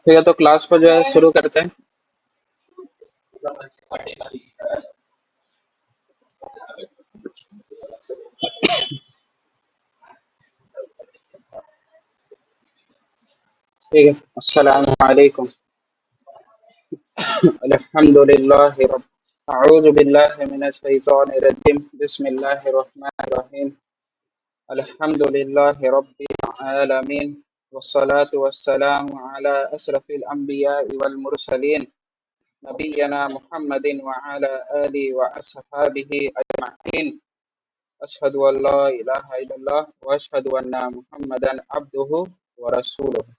ठीक है, तो क्लास को जो है शुरू करते हैं। ठीक है, अस्सलाम वालेकुम। अल्हम्दुलिल्लाह रब अऊज़ु बिल्लाहि मिनश शैतानिर रजीम बिस्मिल्लाहिर रहमानिर रहीम अल्हम्दुलिल्लाहि रब्बिल आलमीन वस्सलातु वस्सलामु अला अशरफिल अंबिया'i वल मुरसलीन नबिय्यना मुहम्मदिन व अला आलिहि व अस्हाबिहि अजमईन अशहदु अल्ला इलाहा इल्लल्लाह व अशहदु अन्ना मुहम्मदन अब्दुहु व रसूलुहु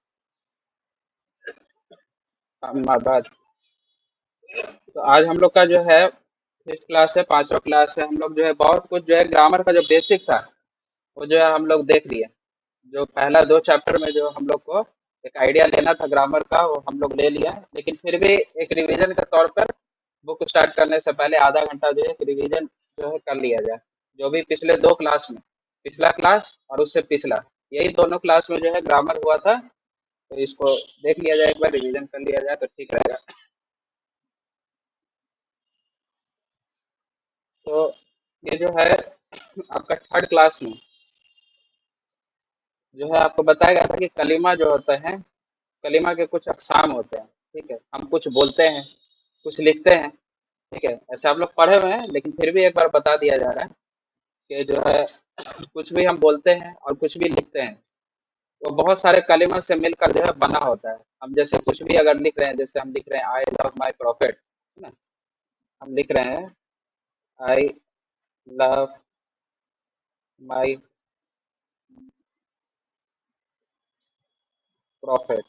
अम्मा बाद। तो आज हम लोग का जो है फिफ्थ क्लास है, पांचवा क्लास है। हम लोग जो है बहुत कुछ जो है ग्रामर का जो बेसिक था वो जो है हम लोग देख लिए। जो पहला दो चैप्टर में जो हम लोग को एक आइडिया लेना था ग्रामर का वो हम लोग ले लिया, लेकिन फिर भी एक रिवीजन के तौर पर बुक स्टार्ट करने से पहले आधा घंटा जो है एक रिवीजन जो है कर लिया जाए। जो भी पिछले दो क्लास में, पिछला क्लास और उससे पिछला, यही दोनों क्लास में जो है ग्रामर हुआ था, तो इसको देख लिया जाए, एक बार रिवीजन कर लिया जाए तो ठीक रहेगा। तो ये जो है आपका थर्ड क्लास में जो है आपको बताया गया था कि कलीमा जो होता है, कलीमा के कुछ अकसाम होते हैं। ठीक है, हम कुछ बोलते हैं, कुछ लिखते हैं। ठीक है, ऐसे आप लोग पढ़े हुए हैं, लेकिन फिर भी एक बार बता दिया जा रहा है कि जो है कुछ भी हम बोलते हैं और कुछ भी लिखते हैं वो बहुत सारे कलिमा से मिलकर जो है बना होता है। हम जैसे कुछ भी अगर लिख रहे हैं, जैसे हम लिख रहे हैं आई लव माई प्रॉफिट, है ना, हम लिख रहे हैं आई लव माई प्रॉफिट।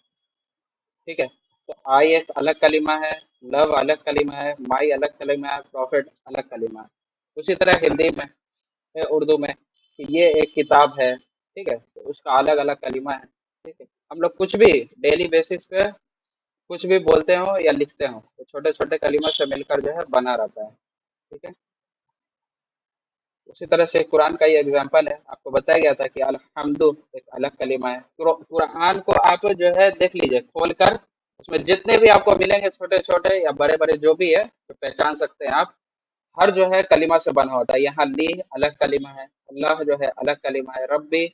ठीक है, तो आई एक अलग कलिमा है, लव अलग कलिमा है, माई अलग कलिमा है, प्रॉफिट अलग कलिमा है। उसी तरह हिंदी में है, उर्दू में कि ये एक किताब है। ठीक है, तो उसका अलग अलग कलिमा है। ठीक है, हम लोग कुछ भी डेली बेसिस पे कुछ भी बोलते हो या लिखते हो तो छोटे छोटे कलिमा से मिलकर जो है बना रहता है। ठीक है, उसी तरह से कुरान का ये एग्जाम्पल है, आपको बताया गया था कि अलहम्दु एक अलग कलिमा है। कुरान को आप जो है देख लीजिए खोल कर, उसमें जितने भी आपको मिलेंगे छोटे छोटे या बड़े बड़े जो भी है तो पहचान सकते हैं आप। हर जो है कलिमा से बना होता है। यहाँ ली अलग कलिमा है, अल्लाह जो है अलग कलिमा है, रब्बी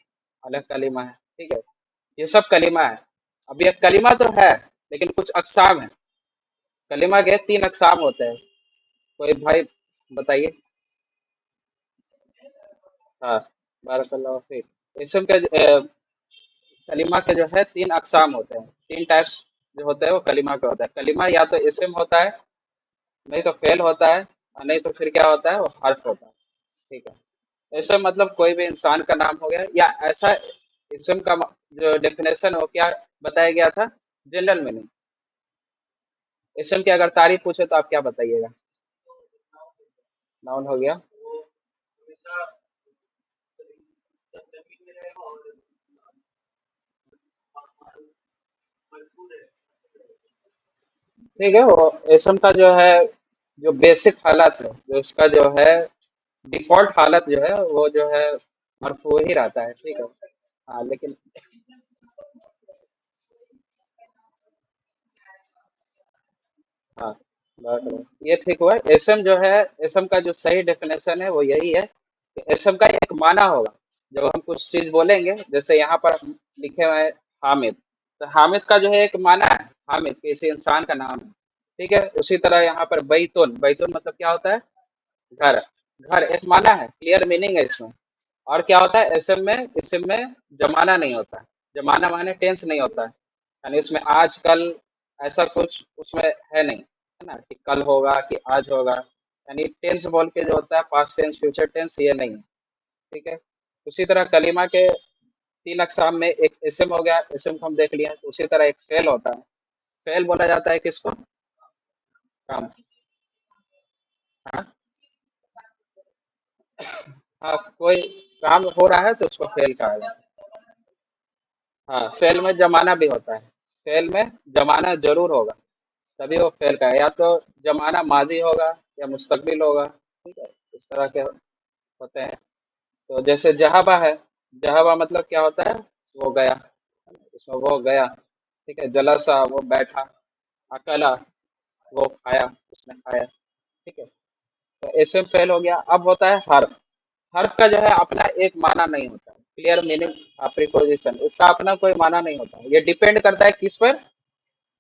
अलग कलिमा है। ठीक है, ये सब कलिमा है। अब ये कलिमा तो है, लेकिन कुछ अकसाम है। कलिमा के तीन अकसाम होते हैं। कोई भाई बताइए। हाँ, बारकल्लाहु फीक। इसम के कलिमा के जो है तीन अकसाम होते हैं, तीन टाइप्स जो होते हैं वो कलिमा के होता है। कलिमा या तो इसम होता है, नहीं तो फेल होता है, और नहीं तो फिर क्या होता है वो हर्फ होता है। ठीक है, ऐसा मतलब कोई भी इंसान का नाम हो गया या ऐसा इसम का जो डेफिनेशन हो क्या बताया गया था, जनरल मीनिंग। इसम की अगर तारीफ पूछे तो आप क्या बताइएगा? नाउन हो गया। ठीक है, वो इसम का जो है जो बेसिक हालत है, जो उसका जो है डिफॉल्ट हालत जो है वो जो है मरफू ही रहता है। ठीक है, हाँ लेकिन हाँ, ये ठीक हुआ। एसएम जो है, एसएम का जो सही डेफिनेशन है वो यही है कि एसएम का एक माना होगा। जब हम कुछ चीज बोलेंगे, जैसे यहाँ पर लिखे हुए हैं हामिद, तो हामिद का जो है एक माना है, हामिद किसी इंसान का नाम है। ठीक है, उसी तरह यहाँ पर बैतुन, बैतुन मतलब क्या होता है? घर। घर एक माना है, क्लियर मीनिंग है इसमें। और क्या होता है एसएम में? इसम में जमाना नहीं होता है। जमाना माने टेंस नहीं होता है, यानी उसमें आज कल ऐसा कुछ उसमें है नहीं, है ना, कि कल होगा कि आज होगा। यानी टेंस बोल के जो होता है, पास्ट टेंस, फ्यूचर टेंस, ये नहीं है। ठीक है। उसी तरह कलिमा के तीन अकसाम में एक इसम हो गया, इसम को हम देख लिया। तो उसी तरह एक फेल होता है। फेल बोला जाता है किसको? काम। हाँ। हाँ, कोई काम हो रहा है तो उसको फेल कहा जाता है। हाँ, फेल में जमाना भी होता है। फेल में जमाना जरूर होगा, तभी वो फेल का है। या तो जमाना माजी होगा या मुस्तकबिल होगा। ठीक है, इस तरह के होते हैं। तो जैसे जहाबा है, जहाबा मतलब क्या होता है? वो गया, इसमें वो गया। ठीक है, जलसा वो बैठा, अकला वो खाया, उसने खाया। ठीक है, तो इसमें फेल हो गया। अब होता है हर्फ। हर्फ का जो है अपना एक माना नहीं होता, क्लियर मीनिंग, प्रीपोजिशन, इसका अपना कोई माना नहीं होता। ये डिपेंड करता है किस पर?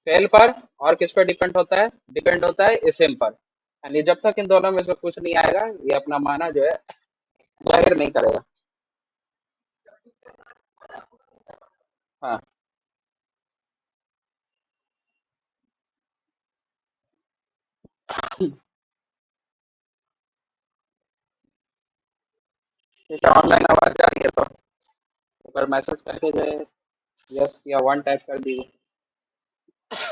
फेल पर। और किस पर डिपेंड होता है? डिपेंड होता है इसिम पर। यानी जब तक इन दोनों में से कुछ नहीं आएगा, ये अपना माना जो है जाहिर नहीं करेगा। हाँ, ठीक है, ऑनलाइन आवाज जा रही है तो एक बार मैसेज करके जो है यस या वन टाइप कर दीजिए।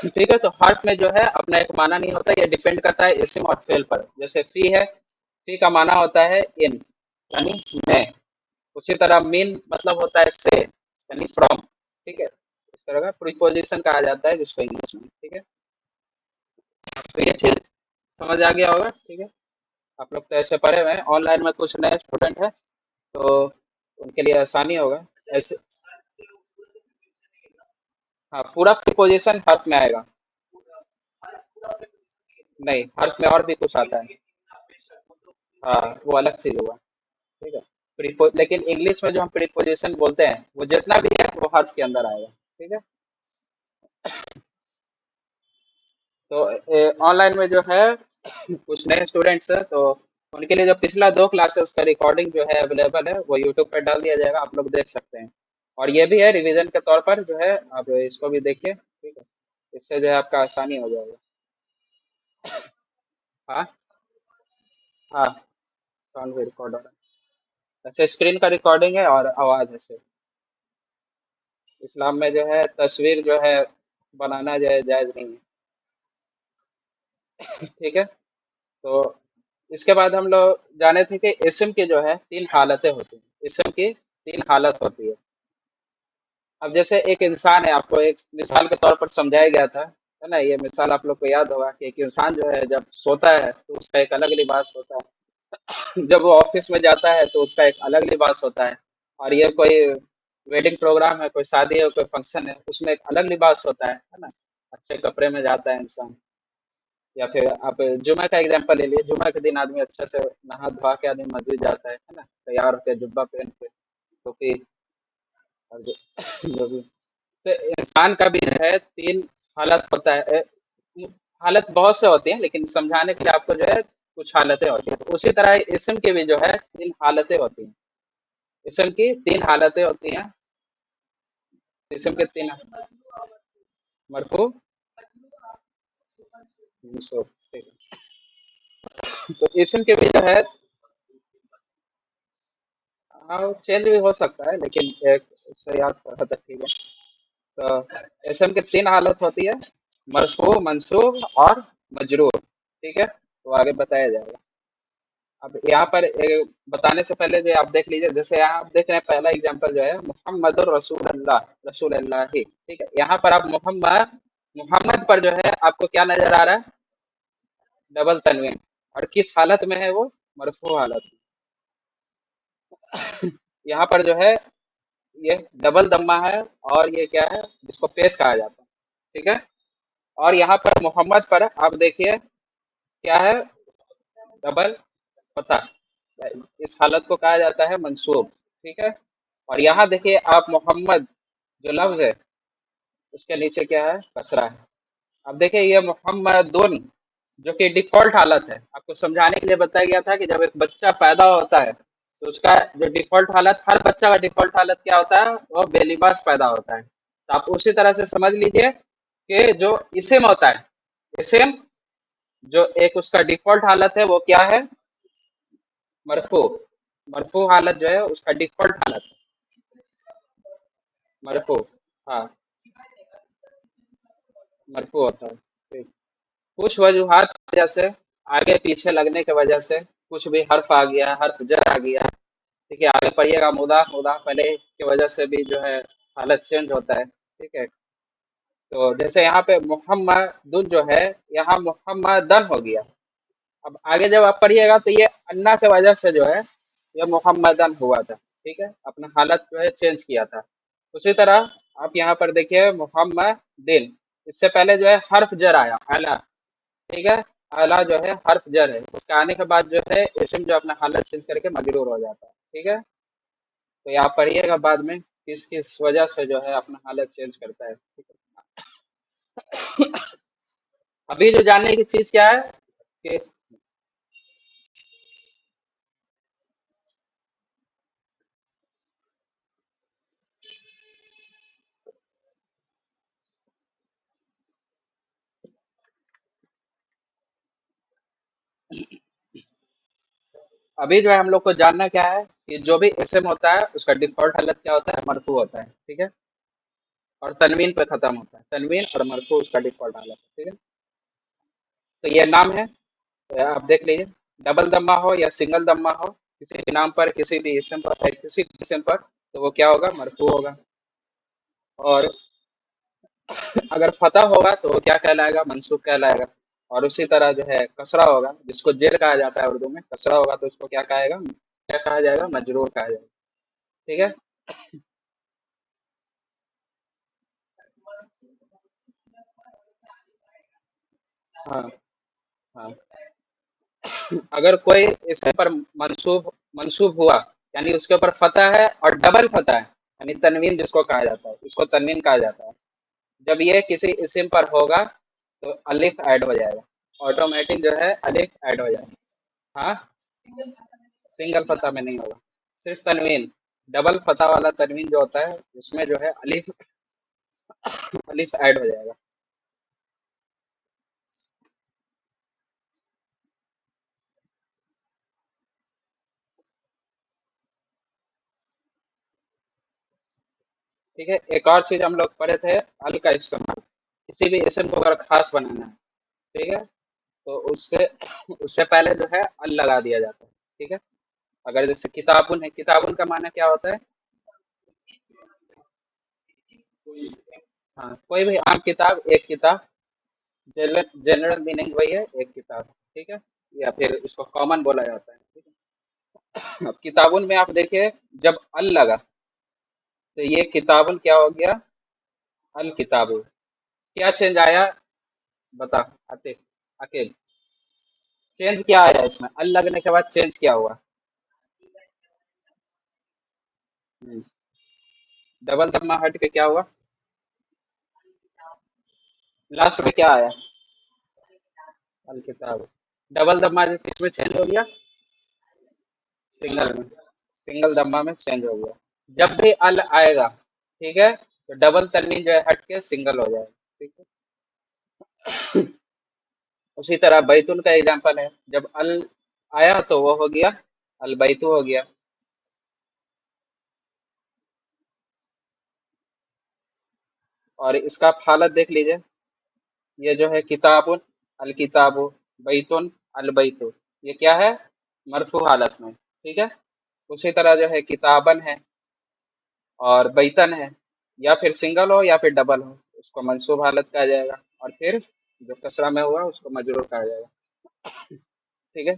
ठीक है, तो हर्फ में जो है अपना एक माना नहीं होता, ये डिपेंड करता है इसिम और फेल पर। जैसे फी है, फी का माना होता है इन, यानी में। उसी तरह मीन मतलब होता है से, यानी फ्रॉम। ठीक है, इस तरह का प्रीपोजिशन कहा जाता है जिसको इंग्लिश में। ठीक है, तो ये चीज समझ आ गया होगा। ठीक है, आप लोग तो ऐसे पढ़े हुए हैं, ऑनलाइन में कुछ नए स्टूडेंट हैं तो उनके लिए आसानी होगा ऐसे। हाँ, पूरा प्रीपोजिशन हर्फ में आएगा। नहीं, हर्फ में और भी कुछ आता है। हाँ, वो अलग चीज हुआ। ठीक है, प्रीपो लेकिन इंग्लिश में जो हम प्रीपोजिशन बोलते हैं वो जितना भी है वो हर्फ के अंदर आएगा। ठीक है, तो ऑनलाइन में जो है कुछ नए स्टूडेंट्स हैं तो उनके लिए जो पिछला दो क्लासेस का रिकॉर्डिंग जो है अवेलेबल है, वो यूट्यूब पर डाल दिया जाएगा, आप लोग देख सकते हैं। और ये भी है रिवीजन के तौर पर जो है, आप इसको भी देखिए। ठीक है, इससे जो है आपका आसानी हो जाएगा। हाँ। हाँ, साउंड भी रिकॉर्ड हो रहा है, ऐसे स्क्रीन का रिकॉर्डिंग है और आवाज है सिर्फ। इस्लाम में जो है तस्वीर जो है बनाना जो है जायज नहीं है। ठीक है, तो इसके बाद हम लोग जाने थे कि इसम की जो है तीन हालतें होती हैं। इसम की तीन हालत होती है। अब जैसे एक इंसान है, आपको एक मिसाल के तौर पर समझाया गया था, है ना? ये मिसाल आप लोग को याद होगा कि एक इंसान जो है जब सोता है तो उसका एक अलग लिबास होता है, जब वो ऑफिस में जाता है तो उसका एक अलग लिबास होता है, और ये कोई वेडिंग प्रोग्राम है, कोई शादी है, कोई फंक्शन है, उसमें एक अलग लिबास होता है ना? अच्छे कपड़े में जाता है इंसान। या फिर आप जुम्मे का एग्जांपल ले लीजिए, जुम्मे के दिन आदमी अच्छे से नहा धोआ के आदमी मस्जिद जाता है ना, तैयार होकर जुब्बा पहन के, टोपी, और जो भी। तो इंसान का भी जो है तीन हालत होता है। हालत बहुत से होती हैं, लेकिन समझाने के लिए आपको जो है कुछ हालतें होती हैं। तो उसी तरह इसम की भी जो है तीन हालतें होती हैं। इसम की तीन हालतें होती हैं। इसम के तीन, मरफू, मंसूब। ठीक है, तो इसम के भी जो है, हाँ चेंज भी हो सकता है, लेकिन एक उससे याद करा था। ठीक है, तो इसम की तीन हालत होती है, मरफू, मंसूब और मजरूर। ठीक है, तो आगे बताया जाएगा। अब यहाँ पर बताने से पहले जो आप देख लीजिए, जैसे यहाँ आप देख रहे हैं पहला एग्जांपल जो है मोहम्मद रसूल अल्लाह, रसूल अल्लाह ही। ठीक है, यहाँ पर आप मोहम्मद, मोहम्मद पर जो है आपको क्या नजर आ रहा है? डबल तनवीन। और किस हालत में है वो? मरफू हालत में। यहाँ पर जो है ये डबल दम्मा है, और ये क्या है, जिसको पेश कहा जाता है। ठीक है, और यहाँ पर मोहम्मद पर आप देखिए क्या है, डबल फतह। इस हालत को कहा जाता है मंसूब। ठीक है। और यहाँ देखिए आप मोहम्मद जो लफ्ज है उसके नीचे क्या है, कसरा है। अब देखिए ये मोहम्मदुन जो कि डिफॉल्ट हालत है, आपको समझाने के लिए बताया गया था कि जब एक बच्चा पैदा होता है तो उसका जो डिफॉल्ट हालत, हर बच्चा का डिफॉल्ट हालत क्या होता है, वो बेलिबास पैदा होता है। तो आप उसी तरह से समझ लीजिए कि जो इसिम होता है, इसिम जो एक उसका डिफॉल्ट हालत है वो क्या है, मरफू। मरफू हालत जो है उसका डिफॉल्ट हालत है, मरफू। हाँ, मरफू होता है। ठीक। कुछ वजूहात की वजह से, आगे पीछे लगने की वजह से, कुछ भी हर्फ आ गया, हर्फ जर आ गया, ठीक है, आगे पढ़िएगा, मुदाफ मुदाफ अलैह की वजह से भी जो है हालत चेंज होता है। ठीक है। तो जैसे यहाँ पे मोहम्मदुन जो है, यहाँ मोहम्मदन हो गया। अब आगे जब आप पढ़िएगा तो ये अन्ना की वजह से जो है ये मोहम्मदन हुआ था। ठीक है, अपना हालत जो है चेंज किया था। उसी तरह आप यहाँ पर देखिए मोहम्मदिन, इससे पहले जो है हर्फ जर आया, अला। ठीक है, अला जो है हर्फ जर है, उसके आने के बाद जो है इसम जो अपना हालत चेंज करके मजरूर हो जाता है। ठीक है। तो ये आप पढ़िएगा बाद में किस किस वजह से जो है अपना हालत चेंज करता है। ठीक है। अभी जो जानने की चीज क्या है कि अभी जो है हम लोग को जानना क्या है कि जो भी इसम होता है उसका डिफॉल्ट हालत क्या होता है, मरफू होता है। ठीक है। और तनवीन पे खत्म होता है, तनवीन और मरफू उसका डिफॉल्ट हालत है। ठीक है। तो ये नाम है, तो आप देख लीजिए, डबल दम्मा हो या सिंगल दम्मा हो, किसी भी नाम पर, किसी भी इसम पर, किसी भी इसम पर, तो वो क्या होगा, मरफू होगा। और अगर फतह होगा तो वो क्या कहलाएगा, मंसूब कहलाएगा। और उसी तरह जो है कसरा होगा, जिसको जेर कहा जाता है उर्दू में, कसरा होगा तो उसको क्या कहेगा, क्या कहा जाएगा, मजरूर कहा जाएगा। ठीक है। हाँ। हाँ, अगर कोई इसके पर मंसूब मंसूब हुआ, यानी उसके ऊपर फतह है और डबल फतह है, यानी तनवीन जिसको कहा जाता है, इसको तनवीन कहा जाता है। जब ये किसी इस्म पर होगा तो अलिफ ऐड हो जाएगा, ऑटोमेटिक जो है अलिफ ऐड हो जाएगा। हाँ, सिंगल फतह में नहीं होगा, सिर्फ तनवीन। डबल फतह वाला तनवीन जो होता है उसमें जो है अलिफ, अलिफ ऐड हो जाएगा। ठीक है। एक और चीज हम लोग पढ़े थे, अल का इस्तेमाल, किसी भी इसम को अगर खास बनाना है, ठीक है, तो उससे उससे पहले जो है अल लगा दिया जाता है। ठीक है। अगर जैसे किताबुन है, किताबुन का माना क्या होता है, हाँ, कोई भी आम किताब, एक किताब, जनरल जनरल मीनिंग वही है, एक किताब। ठीक है, या फिर इसको कॉमन बोला जाता है। ठीक है। अब किताबुन में आप देखिए, जब अल लगा तो ये किताबुन क्या हो गया, अल किताबु। क्या चेंज आया, बता, आते अकेले, चेंज क्या आया इसमें, अल लगने के बाद चेंज क्या हुआ। हम्म, डबल दम्मा हट के क्या हुआ, लास्ट में क्या आया, अल किताब। डबल दम्मा जो किसमें चेंज हो गया, सिंगल में, सिंगल दम्मा में चेंज हो गया। जब भी अल आएगा, ठीक है, तो डबल तन्वीन जो है हट के सिंगल हो जाएगा। ठीक है। उसी तरह बैतुल का एग्जांपल है, जब अल आया तो वो हो गया अल बैतु हो गया। और इसका आप हालत देख लीजिए, ये जो है किताबुन, अल किताबु, बैतुन, अल बैतु, ये क्या है, मरफू हालत में। ठीक है। उसी तरह जो है किताबन है और बैतन है, या फिर सिंगल हो या फिर डबल हो, उसको मंसूब हालत कहा जाएगा। और फिर जो कसरा में हुआ उसको मजरूर कहा जाएगा। ठीक है।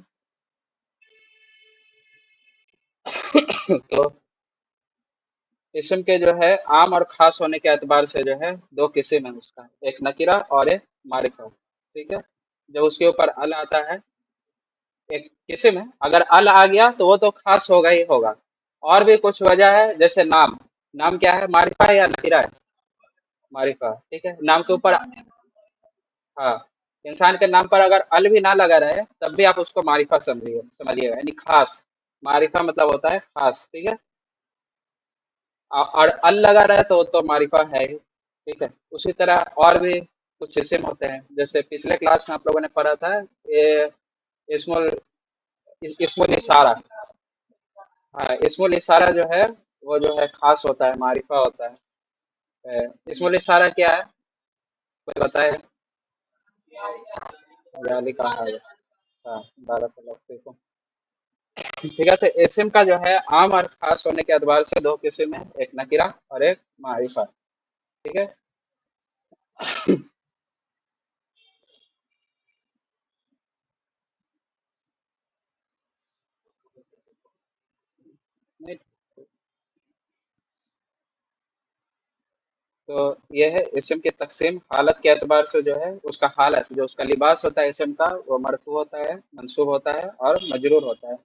तो اسم کے جو ہے عام اور خاص ہونے کے اعتبار سے جو ہے دو قسم ہے اس کا، ایک نکیرہ اور ایک معرفہ، ٹھیک ہے؟ جب اس کے اوپر ال آتا ہے، ایک قسم ہے، اگر ال آ گیا تو وہ تو خاص ہوگا ہی ہوگا، اور بھی کچھ وجہ ہے جیسے نام، نام کیا ہے، معرفہ ہے یا نکیرہ ہے؟ معرفہ، ٹھیک ہے، نام کے اوپر، ہاں، انسان کے نام پر اگر ال بھی نہ لگا رہے تب بھی آپ اس کو معرفہ سمجھیے گا، یعنی خاص، معرفہ مطلب ہوتا ہے خاص، ٹھیک ہے؟ اور ال لگا رہا ہے تو معرفہ ہے ہی، ٹھیک ہے؟ اسی طرح اور بھی کچھ اسم ہوتے ہیں، جیسے پچھلے کلاس میں آپ لوگوں نے پڑھا تھا یہ اسم اسم الاشارہ، ہاں، اسم الاشارہ جو ہے وہ جو ہے خاص ہوتا ہے، معرفہ ہوتا ہے۔ اسم الاشارہ کیا ہے، کوئی بتائے؟ ذالک ہے، ہاں، بارک اللہ فیکم۔ ٹھیک ہے، تو اسم کا جو ہے عام اور خاص ہونے کے اعتبار سے دو قسم ہیں، ایک نکرہ اور ایک معرفہ، ٹھیک ہے؟ نہیں، تو یہ ہے اسم کی تقسیم حالت کے اعتبار سے، جو ہے اس کا حالت، جو اس کا لباس ہوتا ہے اسم کا، وہ مرفوع ہوتا ہے، منصوب ہوتا ہے اور مجرور ہوتا ہے،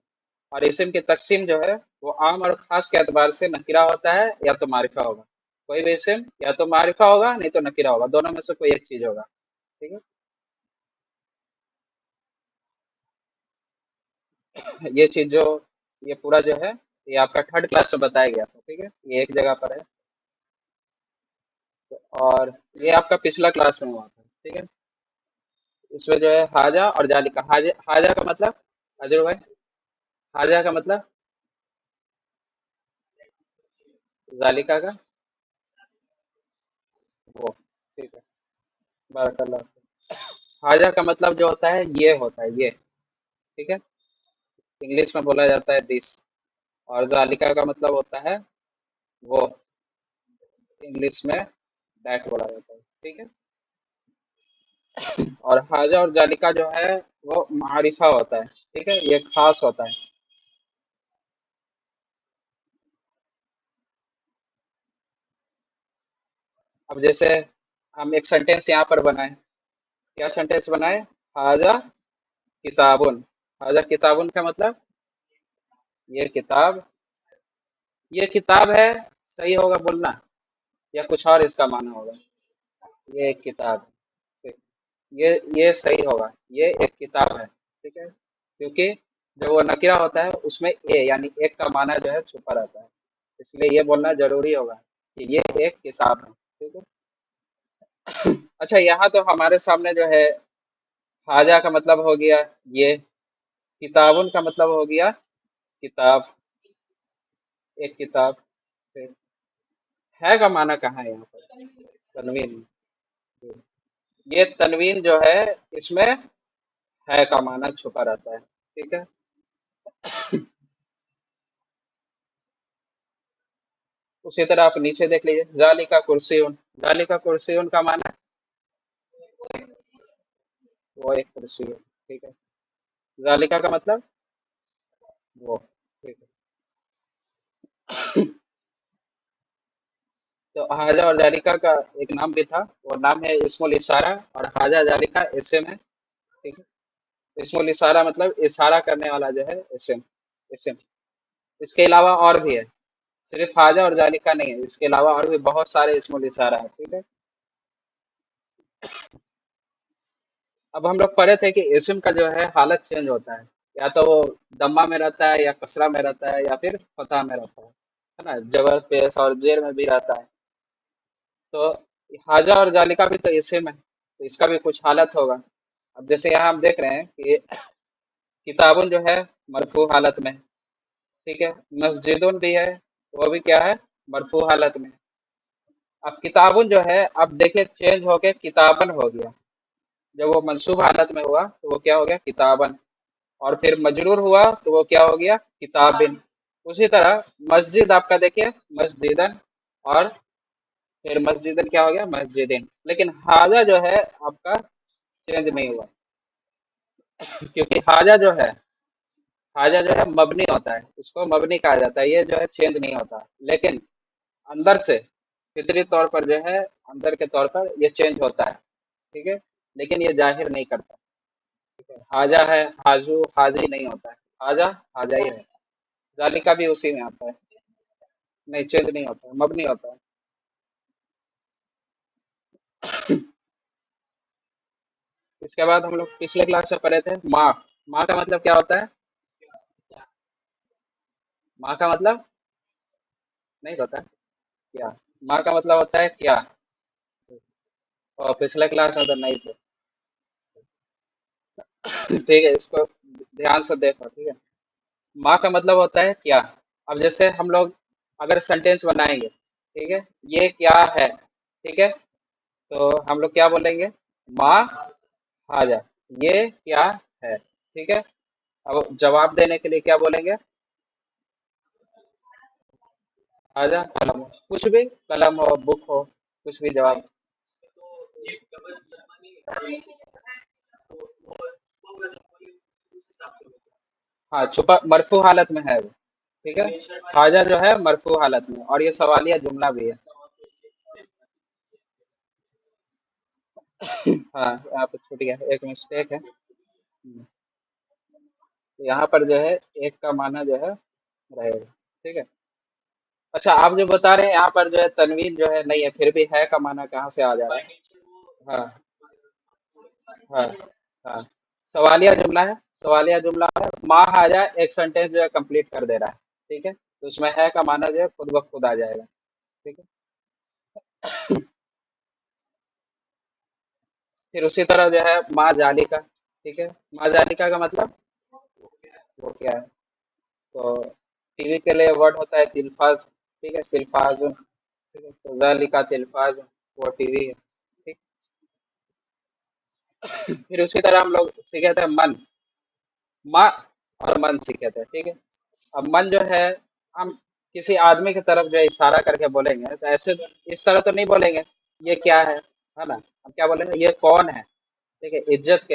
اور اسم کی تقسیم جو ہے وہ عام اور خاص کے اعتبار سے نکرہ ہوتا ہے یا تو معرفہ ہوگا، کوئی بھی اسم یا تو معرفہ ہوگا نہیں تو نکرہ ہوگا، دونوں میں سے کوئی ایک چیز ہوگا، ٹھیک ہے؟ یہ چیز جو، یہ پورا جو ہے یہ آپ کا تھرڈ کلاس میں بتایا گیا تھا، ٹھیک ہے، یہ ایک جگہ پر ہے، اور یہ آپ کا پچھلا کلاس میں ہوا تھا، ٹھیک ہے؟ اس میں جو ہے حاجہ اور جالکا، حاجہ، حاجہ کا مطلب، حاضر بھائی، حاجہ کا مطلب، ذالکا کا وہ، ٹھیک ہے، بارک اللہ۔ حاجہ کا مطلب جو ہوتا ہے یہ ہوتا ہے یہ، ٹھیک ہے، انگلش میں بولا جاتا ہے دس، اور ذالکا کا مطلب ہوتا ہے وہ، انگلش میں دیٹ بولا جاتا ہے، ٹھیک ہے؟ اور حاجہ اور ذالکا جو ہے وہ معرفہ ہوتا ہے، ٹھیک ہے، یہ خاص ہوتا ہے۔ اب جیسے ہم ایک سینٹینس یہاں پر بنائیں، کیا سینٹینس بنائے، حاجہ کتابن، حاجہ کتابن کا مطلب یہ کتاب، یہ کتاب ہے، صحیح ہوگا بولنا یا کچھ اور اس کا معنی ہوگا؟ یہ ایک کتاب ہے، یہ صحیح ہوگا، یہ ایک کتاب ہے، ٹھیک ہے، کیونکہ جب وہ نکرہ ہوتا ہے اس میں اے یعنی ایک کا معنی جو ہے چھپا رہتا ہے، اس لیے یہ بولنا ضروری ہوگا کہ یہ ایک کتاب ہے، ٹھیک ہے؟ اچھا، یہاں تو ہمارے سامنے جو ہے حاجہ کا مطلب ہو گیا یہ، کتابن کا مطلب ہو گیا کتاب، ایک کتاب، پھر ہے کا معنی کہاں ہے یہاں پر، تنوین، یہ تنوین جو ہے اس میں ہے کا معنی چھپا رہتا ہے، ٹھیک ہے؟ اسی طرح آپ نیچے دیکھ لیجیے، ذالکا کرسیون، ذالکا کرسیون کا معنی وہ ایک کرسی ہے، ٹھیک ہے، ذالکا کا مطلب وہ، ٹھیک ہے؟ تو حاجہ اور ذالکا کا ایک نام بھی تھا، وہ نام ہے اسم الاشارہ، اور حاجہ ذالکا اسم ہے، ٹھیک ہے؟ اسم الاشارہ مطلب اشارہ کرنے والا جو ہے اسم، اسم، اس کے علاوہ اور بھی ہے، صرف حاجہ اور ذالکا نہیں ہے، اس کے علاوہ اور بھی بہت سارے اسم الاشارہ ہیں، ٹھیک ہے؟ اب ہم لوگ پڑھے تھے کہ اسم کا جو ہے حالت چینج ہوتا ہے، یا تو وہ دمہ میں رہتا ہے یا کسرہ میں رہتا ہے یا پھر فتح میں رہتا ہے نا، جبر پیش اور زیر میں بھی رہتا ہے، تو حاجہ اور ذالکہ بھی تو اسم ہے، تو اس کا بھی کچھ حالت ہوگا۔ اب جیسے یہاں ہم دیکھ رہے ہیں کہ کتابن جو ہے مرفوع حالت میں، ٹھیک ہے، مسجدن بھی ہے، وہ بھی کیا ہے، مرفوع حالت میں۔ اب کتابن جو ہے اب دیکھیں چینج ہو کے کتابن ہو گیا، جب وہ منصوب حالت میں ہوا تو وہ کیا ہو گیا، کتابن، اور پھر مجرور ہوا تو وہ کیا ہو گیا، کتابن۔ اسی طرح مسجد آپ کا دیکھیے، مسجدن، اور پھر مسجدن کیا ہو گیا، مسجدن، لیکن حاجہ جو ہے آپ کا چینج نہیں ہوا، کیونکہ حاجہ جو ہے، حاجہ جو ہے مبنی ہوتا ہے، اس کو مبنی کہا جاتا ہے، یہ جو ہے چینج نہیں ہوتا، لیکن अंदर से फितरी तौर पर जो है, अंदर के तौर पर ये चेंज होता है। ठीक है, लेकिन ये जाहिर नहीं करता। ठीक है, हाजा है, हाजू हाजी नहीं होता है, हाजा हाजा ही है। जालिका भी उसी में आता है। नहीं, चेंज नहीं होता है, मबनी होता है। इसके बाद हम लोग पिछले क्लास में पढ़े थे माँ। माँ का मतलब क्या होता है? माँ का मतलब नहीं पता क्या? माँ का मतलब होता है क्या? और पिछले क्लास में तो नहीं थे। ठीक है, इसको ध्यान से देखो। ठीक है, माँ का मतलब होता है क्या। अब जैसे हम लोग अगर सेंटेंस बनाएंगे, ठीक है, ये क्या है, ठीक है, तो हम लोग क्या बोलेंगे? माँ हाजा, ये क्या है। ठीक है, अब जवाब देने के लिए क्या बोलेंगे? हाजा कलम हो, कुछ भी, कलम हो, बुक हो, कुछ भी जवाब। हाँ, छुपा मरफू हालत में है वो। ठीक है, हाजा जो है मरफू हालत में, और ये सवालिया जुमला भी है। हाँ, यहाँ पे छूट गया, एक मिस्टेक है। तो यहाँ पर जो है एक का माना जो है रहेगा। ठीक है। अच्छा, आप जो बता रहे हैं यहाँ पर जो है तनवीन जो है नहीं है, फिर भी है का माना कहाँ से आ जा रहा है? हाँ, हाँ, हाँ, सवालिया जुमला है। सवालिया जुमला है, माँ हाजा एक सेंटेंस जो है कंप्लीट कर दे रहा है। ठीक है, तो उसमें है का माना जो है खुद ब खुद आ जाएगा। ठीक है, फिर उसी तरह जो है माँ जालिका। ठीक है, माँ जालिका का मतलब वो क्या है? तो टीवी के लिए वर्ड होता है तिलफाज। ठीक है, तिलफाज। ठीक है, तो जालिका तिलफाज, वो टीवी है। ठीक, फिर उसी तरह हम लोग सीखे थे मन। माँ और मन सीखे थे। ठीक है, अब मन जो है, हम किसी आदमी की तरफ जो है इशारा करके बोलेंगे, तो ऐसे इस तरह तो नहीं बोलेंगे ये क्या है ना। हम क्या बोलेंगे? ये कौन है। ठीक है, इज्जत के,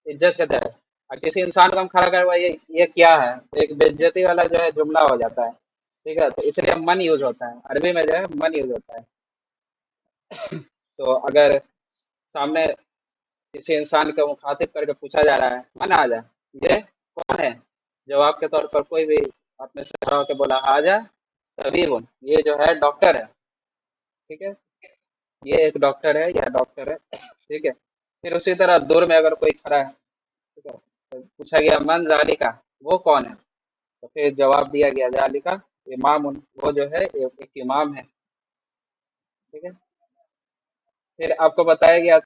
इज्जत के तरह। और किसी इंसान को हम खड़ा करवा, ये क्या है, तो एक बेइज्जती वाला जो है जुमला हो जाता है। ठीक है, तो इसलिए मन यूज होता है, अरबी में जो है मन यूज होता है। तो अगर सामने किसी इंसान को मुखातिब करके पूछा जा रहा है, मन आ जा, ये कौन है, जवाब के तौर पर कोई भी अपने से खड़ा होकर बोला आ जा, तभी बोल ये जो है डॉक्टर है। ठीक है, ये एक डॉक्टर है, यह डॉक्टर है। ठीक है, फिर उसी तरह दूर में अगर कोई खड़ा है, ठीक है, तो पूछा गया मन जालिका, वो कौन है, तो फिर जवाब दिया गया जालिका इमाम, वो जो है एक इमाम है। ठीक है, फिर आपको बताया गया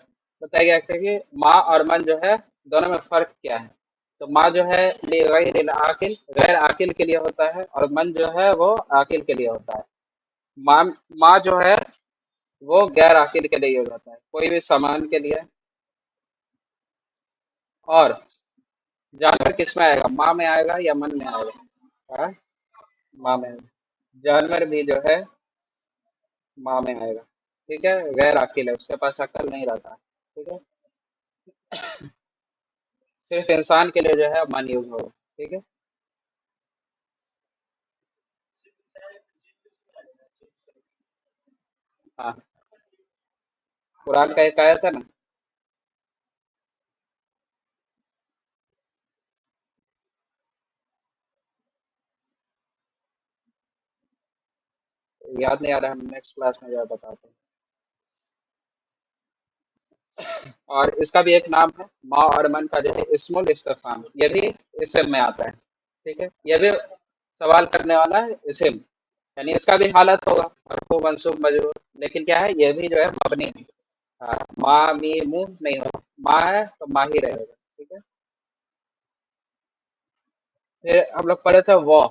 था कि माँ और मन जो है दोनों में फर्क क्या है। तो माँ जो है गैर आकिल, गैर आकिल के लिए होता है, और मन जो है वो आकिल के लिए होता है। माँ माँ जो है वो गैर आकिल के लिए यूज होता है, कोई भी सामान के लिए। और जानवर किस में आएगा, माँ में आएगा या मन में आएगा? हाँ, माँ में आएगा। जानवर भी जो है माँ में आएगा। ठीक है, गैर अकिल है, उसके पास अकल नहीं रहता। ठीक है, सिर्फ इंसान के लिए जो है मन यूज होगा। ठीक है, हाँ, कुरान का एक आयत है ना। याद नहीं आ रहा, हम नेक्स्ट क्लास में जो है बताते हैं। और इसका भी एक नाम है, माँ और मन का जो है इस्मुल इस्तिफाम, ये भी इसम में आता है। ठीक है, ये भी सवाल करने वाला है इसम, यानी इसका भी हालत होगा मरफू मंसूब मजरूर, लेकिन क्या है, ये भी जो है मबनी है। हाँ, माँ मी मुंह नहीं होगा, माँ है तो माँ ही रहेगा। ठीक है, फिर हम लोग पढ़े थे वो,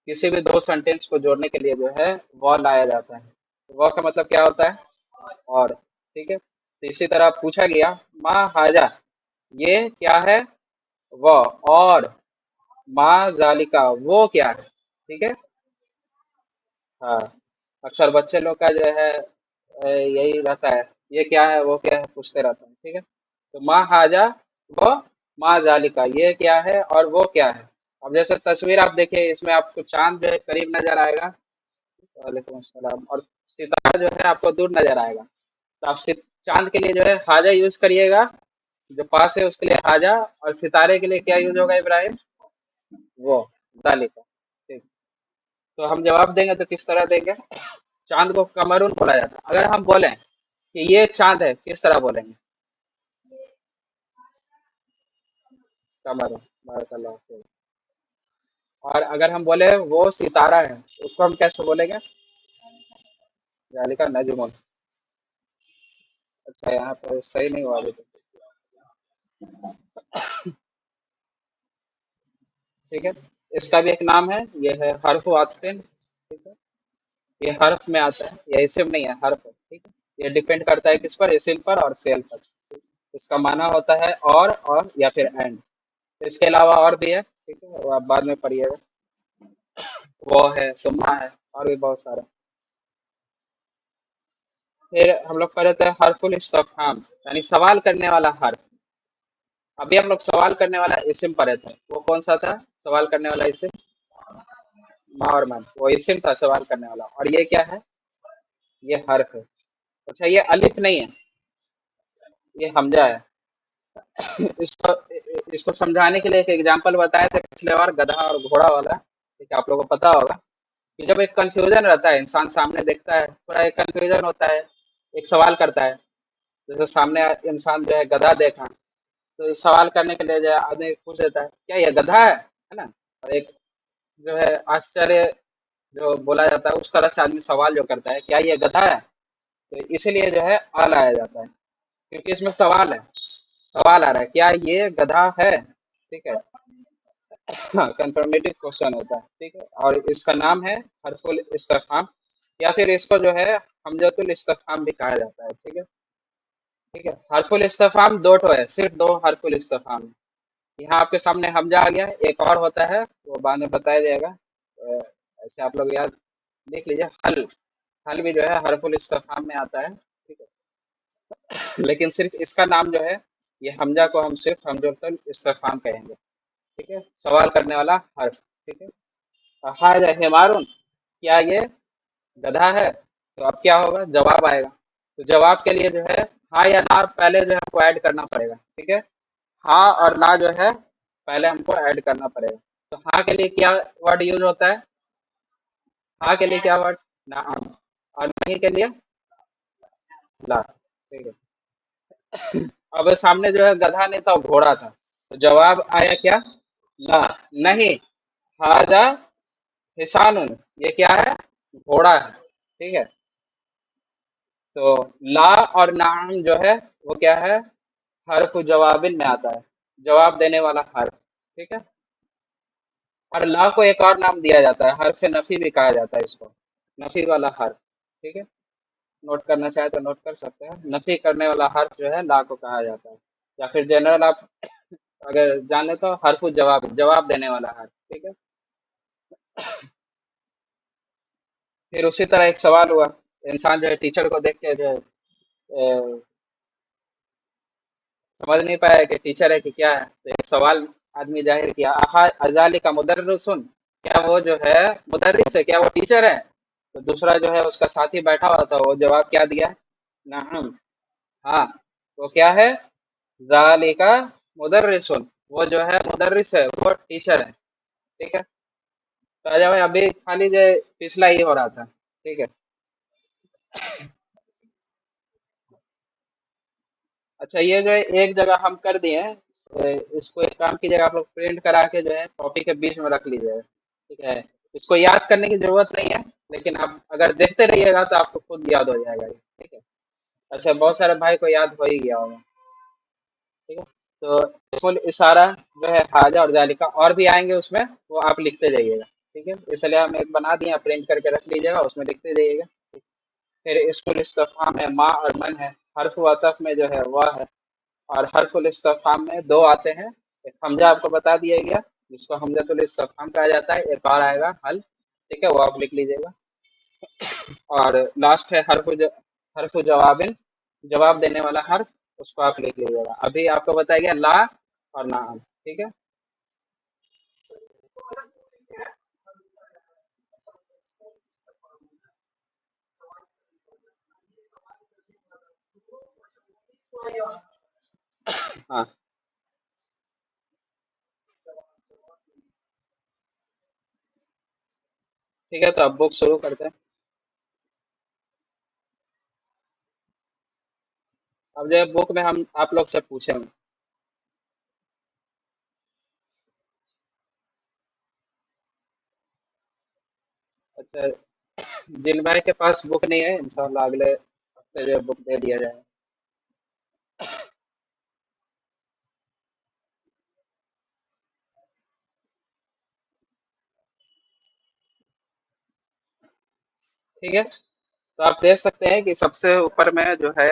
किसी भी दो सेंटेंस को जोड़ने के लिए जो है वो लाया जाता है। वो का मतलब क्या होता है? और। ठीक है, तो इसी तरह पूछा गया माँ हाजा, ये क्या है, वो, और माँ जालिका, वो क्या है। ठीक है, हाँ, अक्सर बच्चे लोग का जो है यही रहता है, ये क्या है वो क्या है पूछते रहते हैं। ठीक है, तो माँ हाजा, वो, माँ जालिका, ये क्या है और वो क्या है। अब जैसे तस्वीर आप देखिए, इसमें आपको चांद जो है करीब नजर आएगा। وعلیکم السلام. اور ستارہ جو ہے آپ کو دور نظر آئے گا، تو آپ چاند کے لیے جو ہے حاجہ یوز کریے گا، جو پاس ہے اس کے لیے حاجہ، اور ستارے کے لیے کیا یوز ہوگا ابراہیم؟ وہ ذالکا. ٹھیک. تو ہم جواب دیں گے تو کس طرح دیں گے؟ چاند کو کمرون بولا جاتا ہے. اگر ہم بولیں کہ یہ چاند ہے، کس طرح بولیں گے؟ کمرون. بارک اللہ فیک. اور اگر ہم بولے وہ ستارہ ہے، اس کو ہم کیسے بولیں گے؟ ذالکا نجم. اچھا یہاں پہ صحیح نہیں ہوا ابھی تک. ٹھیک ہے. اس کا بھی ایک نام ہے، یہ ہے حرف عطفن. ٹھیک ہے. یہ حرف میں آتا ہے، یہ اسم نہیں ہے، حرف ہے. ٹھیک ہے. یہ ڈیپینڈ کرتا ہے کس پر؟ اسم پر اور فعل پر. اس کا معنی ہوتا ہے اور یا پھر اینڈ. اس کے علاوہ اور بھی ہے، ٹھیک ہے، وہ آپ بعد میں پڑھیے گا. وہ ہے، ثم ہے، اور بھی بہت سارا. پھر ہم لوگ پڑھتے ہیں حرف الاستفہام، یعنی سوال کرنے والا حرف. ابھی ہم لوگ سوال کرنے والا اسم پڑھے تھے، وہ کون سا تھا سوال کرنے والا اسم؟ ما اور من، وہ اسم تھا سوال کرنے والا. اور یہ کیا ہے؟ یہ حرف ہے. اچھا یہ الف نہیں ہے، یہ حمزہ ہے. اس کو اس کو سمجھانے کے لیے ایک ایگزامپل بتایا تھا پچھلے بار، گدھا اور گھوڑا والا. ٹھیک ہے، آپ لوگوں کو پتا ہوگا کہ جب ایک کنفیوژن رہتا ہے، انسان سامنے دیکھتا ہے، تھوڑا ایک کنفیوژن ہوتا ہے، ایک سوال کرتا ہے. جیسے سامنے انسان جو ہے گدھا دیکھا، تو سوال کرنے کے لیے جو ہے آدمی پوچھ دیتا ہے کیا یہ گدھا ہے نا. اور ایک جو ہے آشچर्य جو بولا جاتا ہے، اس طرح سے آدمی سوال جو کرتا ہے کیا یہ گدھا ہے، تو اسی لیے جو ہے آ لایا جاتا ہے، کیونکہ اس میں سوال ہے. سوال آ رہا ہے کیا یہ گدھا ہے. ٹھیک ہے. ہاں کنفرمیٹو کوشچن ہوتا ہے. ٹھیک ہے. اور اس کا نام ہے حرف الاستفہام، یا پھر اس کو جو ہے حمزۃ الاستفہام بھی کہا جاتا ہے. ٹھیک ہے. ٹھیک ہے. حرف الاستفہام دو ٹھو ہے، صرف دو حرف الاستفہام ہے. یہاں آپ کے سامنے حمزہ آ گیا، ایک اور ہوتا ہے وہ بعد میں بتایا جائے گا. ایسے آپ لوگ یاد لکھ لیجیے، حل. حل بھی جو ہے حرف الاستفہام میں آتا ہے. ٹھیک ہے. لیکن صرف اس کا نام جو ہے، یہ حمزہ کو ہم صرف حمزۃ الاستفہام کہیں گے. ٹھیک ہے. سوال کرنے والا حرف. ٹھیک ہے. حاجہ حمارن، کیا یہ گدھا ہے. تو اب کیا ہوگا؟ جواب آئے گا. تو جواب کے لیے جو ہے ہاں یا نہ پہلے جو ہے ہم کو ایڈ کرنا پڑے گا. ٹھیک ہے. ہاں اور نہ جو ہے پہلے ہم کو ایڈ کرنا پڑے گا. تو ہاں کے لیے کیا ورڈ یوز ہوتا ہے؟ ہاں کے لیے کیا ورڈ؟ نعم. اور نہیں کے لیے لا. ٹھیک ہے. اب سامنے جو ہے گدھا نہیں تھا، وہ گھوڑا تھا. تو جواب آیا کیا؟ لا، نہیں. ہاجا حسان، یہ کیا ہے؟ گھوڑا ہے. ٹھیک ہے. تو لا اور نعم جو ہے وہ کیا ہے؟ حرف جوابن میں آتا ہے، جواب دینے والا حرف. ٹھیک ہے. اور لا کو ایک اور نام دیا جاتا ہے، حرف نفی بھی کہا جاتا ہے اس کو، نفی والا حرف. ٹھیک ہے. نوٹ کرنا چاہے تو نوٹ کر سکتے ہیں، نفی کرنے والا حرف جو ہے لا کو کہا جاتا ہے. یا پھر جنرل آپ اگر جان لیں تو حرف جواب، جواب دینے والا حرف. ٹھیک ہے. پھر اسی طرح ایک سوال ہوا، انسان جو ہے ٹیچر کو دیکھ کے جو ہے سمجھ نہیں پایا کہ ٹیچر ہے کہ کیا ہے. تو ایک سوال آدمی ظاہر کیا، ازالی کا مدرسن، کیا وہ جو ہے مدرس ہے، کیا وہ ٹیچر ہے. تو دوسرا جو ہے اس کا ساتھی بیٹھا ہوا تھا، وہ جواب کیا دیا؟ نعم، ہاں. وہ کیا ہے؟ ذالکا مدرسن، وہ جو ہے مدرس ہے، وہ ٹیچر ہے. ٹھیک ہے. تو آجا بھائی ابھی خالی جو پچھلا ہی ہو رہا تھا. ٹھیک ہے. اچھا یہ جو ہے ایک جگہ ہم کر دیے ہیں، اس کو ایک کام کیجیے گا، آپ لوگ پرنٹ کرا کے جو ہے کاپی کے بیچ میں رکھ لیجیے گا. ٹھیک ہے. اس کو یاد کرنے کی ضرورت نہیں ہے، لیکن آپ اگر دیکھتے رہیے گا تو آپ کو خود یاد ہو جائے گا یہ. ٹھیک ہے. اچھا بہت سارے بھائی کو یاد ہو ہی گیا ہوگا. ٹھیک ہے. تو اسم اشارہ جو ہے حاجہ اور ذالکہ اور بھی آئیں گے اس میں، وہ آپ لکھتے جائیے گا. ٹھیک ہے. اس لیے ہم ایک بنا دیے، پرنٹ کر کے رکھ لیجیے گا، اس میں لکھتے جائیے گا. پھر اسم الاستفہام میں ما اور من ہے، حرف عطف میں جو ہے وہ ہے، اور حرف الاستفہام میں دو آتے ہیں. ایک حمزہ آپ کو بتا دیا گیا جس کو حمزۃ الاستفہام کہا جاتا ہے، ایک اور آئے گا حل. ٹھیک ہے. وہ آپ لکھ لیجیے گا. اور لاسٹ ہے حرف جوابن، جواب دینے والا حرف، اس کو آپ لکھ لیجیے گا. ابھی آپ کو بتایا گیا لا اور نعم. ٹھیک ہے. हाँ ठीक है, तो अब बुक शुरू करते हैं। अब जो है बुक में हम आप लोग से पूछेंगे। अच्छा, जिन भाई के पास बुक नहीं है इंशाल्लाह अगले हफ्ते जो है बुक दे दिया जाए। ठीक है, तो आप देख सकते हैं कि सबसे ऊपर में जो है,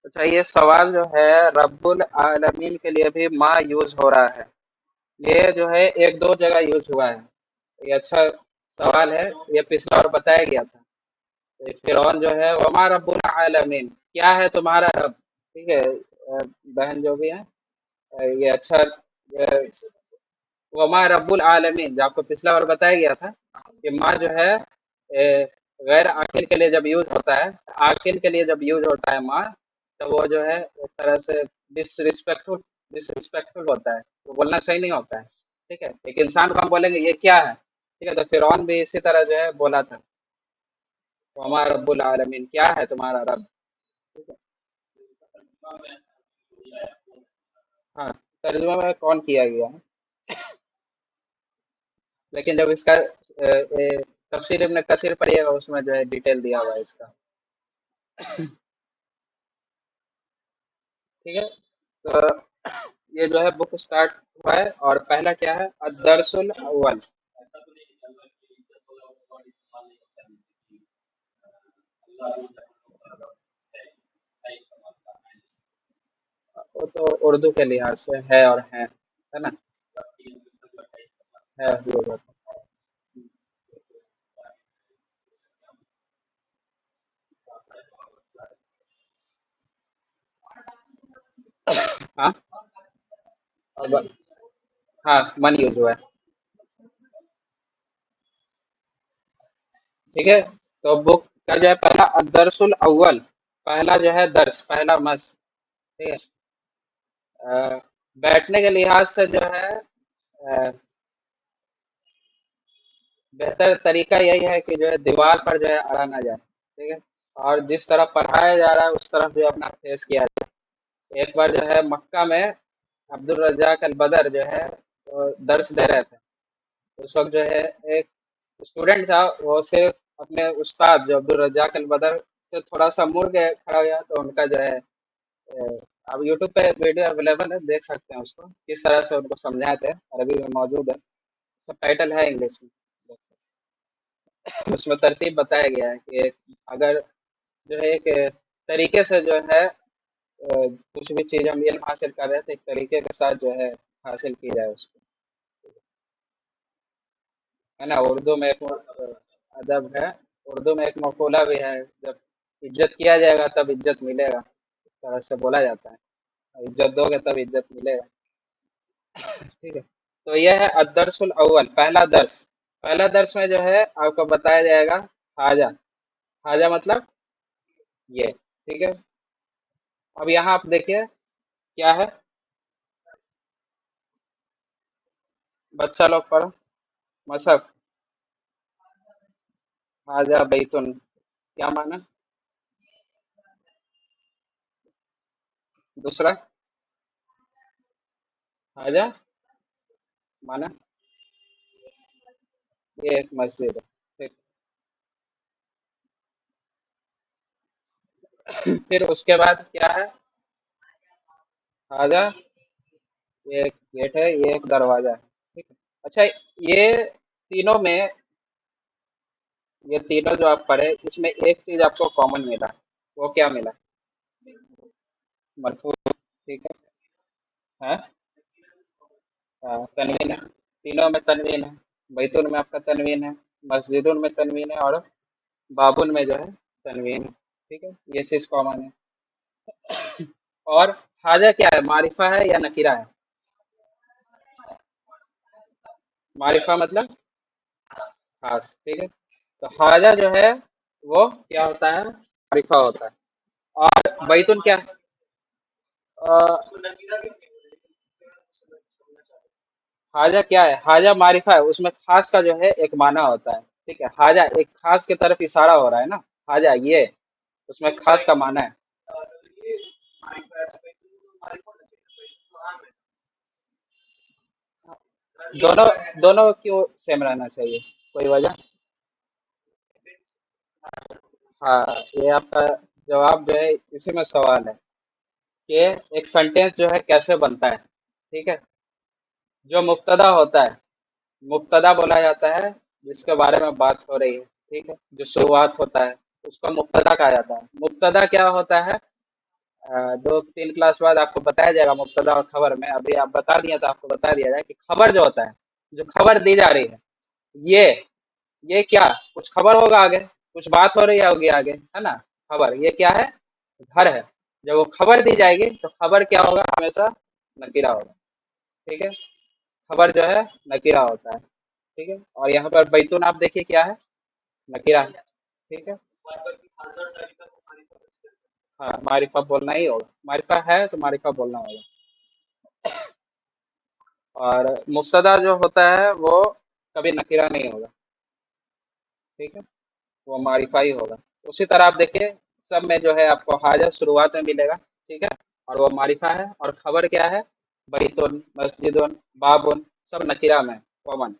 अच्छा ये सवाल जो है रब्बुल आलमीन के लिए भी माँ यूज हो रहा है। ये जो है एक दो जगह यूज हुआ है। ये अच्छा सवाल है। ये पिछला और बताया गया था। तो फिरौन जो है वमा रब्बुल आलमीन, क्या है तुम्हारा रब। ठीक है, बहन जो भी है, ये अच्छा, ये वमा रब्बुल आलमीन जो आपको पिछला बार बताया गया था कि माँ जो है गैर आकिल के लिए जब यूज होता है, आकिल के लिए जब यूज होता है माँ, तो वो जो है एक तरह से डिसरिस्पेक्टफुल डिसरिस्पेक्टफुल होता है, तो बोलना सही नहीं होता है। ठीक है, एक इंसान को हम बोलेंगे ये क्या है, ठीक है, तो फिरौन भी इसी तरह जो है बोला था, वमा रब्बुल आलमीन, क्या है तुम्हारा रब। ठीक है, हाँ, तर्जुमा में कौन किया गया है, लेकिन जब इसका तफसीर इब्न कसीर पढ़िएगा उसमें जो है डिटेल दिया हुआ है इसका। ठीक है, तो ये जो है बुक स्टार्ट हुआ है और पहला क्या है, अदरसुल अव्वल। वो तो उर्दू के लिहाज से है और है ना, है ही होगा। हाँ, अब हाँ मन यूज हुआ है। ठीक है, तो बुक का जो है पहला अदरसुल अव्वल, पहला जो है दर्स, पहला मस। ठीक है, अ, बैठने के लिहाज से जो है बेहतर तरीका यही है कि जो है दीवार पर जो है अड़ा ना जाए। ठीक है, और जिस तरफ पढ़ाया जा रहा है उस तरफ जो है अपना फेस किया जाए। एक बार जो है मक्का में अब्दुल रज्जाक अल बदर जो है वो दर्स दे रहे थे। उस वक्त जो है एक स्टूडेंट था, वो सिर्फ अपने उस्ताद जो अब्दुल रज्जाक अल बदर से थोड़ा सा मुड़ के खड़ा हो गया, तो उनका जो है अब यूट्यूब पे वीडियो अवेलेबल है, देख सकते हैं उसको, किस तरह से उनको समझाए थे, अरबी में मौजूद है, सब टाइटल है इंग्लिश में। उसमें तरतीब बताया गया है कि अगर जो है एक तरीके से जो है कुछ भी चीज़ हम इल्म हासिल कर रहे हैं तो एक तरीके के साथ जो है हासिल की जाए उसको, है ना। उर्दू में एक अदब है, उर्दू में एक मकूला भी है, जब इज्जत किया जाएगा तब इज्जत मिलेगा, इस तरह से बोला जाता है, इज्जत दोगे तब इज्जत मिलेगा। ठीक है, तो यह है अदरसुल अव्वल, पहला दर्स। पहला दर्स में जो है आपको बताया जाएगा हाजा। हाजा मतलब ये। ठीक है, अब यहाँ आप देखिए क्या है, बच्चा लोग पढ़ो, मसहफ। हाजा बैतुन, क्या माना, दूसरा हाजा माना ये एक मस्जिद है। फिर उसके बाद क्या है, हाजा ये एक गेट है, ये एक दरवाजा है। ठीक है, अच्छा ये तीनों में, ये तीनों जो आप पढ़े इसमें एक चीज आपको कॉमन मिला, वो क्या मिला, मरफू। ठीक है, तनवीन है, तीनों में तनवीन है। बैतुल में आपका तनवीन है, मस्जिदुल में तनवीन है, और बाबुल में जो है तनवीन है। ٹھیک ہے، یہ چیز کامن ہے. اور حاجہ کیا ہے؟ معرفہ ہے یا نکیرہ ہے؟ معرفہ مطلب خاص. ٹھیک ہے، تو حاجہ جو ہے وہ کیا ہوتا ہے؟ معرفہ ہوتا ہے. اور بیتن کیا ہے؟ حاجہ کیا ہے؟ حاجہ معرفہ ہے، اس میں خاص کا جو ہے ایک معنی ہوتا ہے. ٹھیک ہے، حاجہ ایک خاص کی طرف اشارہ ہو رہا ہے نا. حاجہ یہ اس میں خاص کا معنی ہے. دونوں دونوں کیوں سیم رہنا چاہیے؟ کوئی وجہ؟ ہاں، یہ آپ کا جواب جو ہے اسی میں سوال ہے کہ ایک سینٹینس جو ہے کیسے بنتا ہے. ٹھیک ہے، جو مبتدا ہوتا ہے، مبتدا بولا جاتا ہے جس کے بارے میں بات ہو رہی ہے. ٹھیک ہے، جو شروعات ہوتا ہے اس کو مبتدا کہا جاتا ہے. مبتدا کیا ہوتا ہے؟ دو تین کلاس بعد آپ کو بتایا جائے گا مبتدا اور خبر میں. ابھی آپ بتا دیا تو آپ کو بتا دیا جائے کہ خبر جو ہوتا ہے، جو خبر دی جا رہی ہے، یہ یہ کیا؟ کچھ خبر ہوگا آگے، کچھ بات ہو رہی ہے ہوگی آگے، ہے نا. خبر یہ کیا ہے؟ گھر ہے. جب وہ خبر دی جائے گی تو خبر کیا ہوگا؟ ہمیشہ نکیرہ ہوگا. ٹھیک ہے، خبر جو ہے نکیرہ ہوتا ہے. ٹھیک ہے، اور یہاں پر بیتون آپ دیکھیے کیا ہے؟ نکیرہ ہے. ٹھیک ہے، ہاں معرفہ بولنا ہی ہوگا. معرفہ ہے تو معرفہ بولنا ہوگا. اور مبتدا جو ہوتا ہے وہ کبھی نکیرہ نہیں ہوگا. ٹھیک ہے، وہ معرفہ ہی ہوگا. اسی طرح آپ دیکھیے سب میں جو ہے آپ کو حاجہ شروعات میں ملے گا. ٹھیک ہے، اور وہ معرفہ ہے. اور خبر کیا ہے؟ بیتن، مسجدن، بابن، سب نکیرہ میں کامن.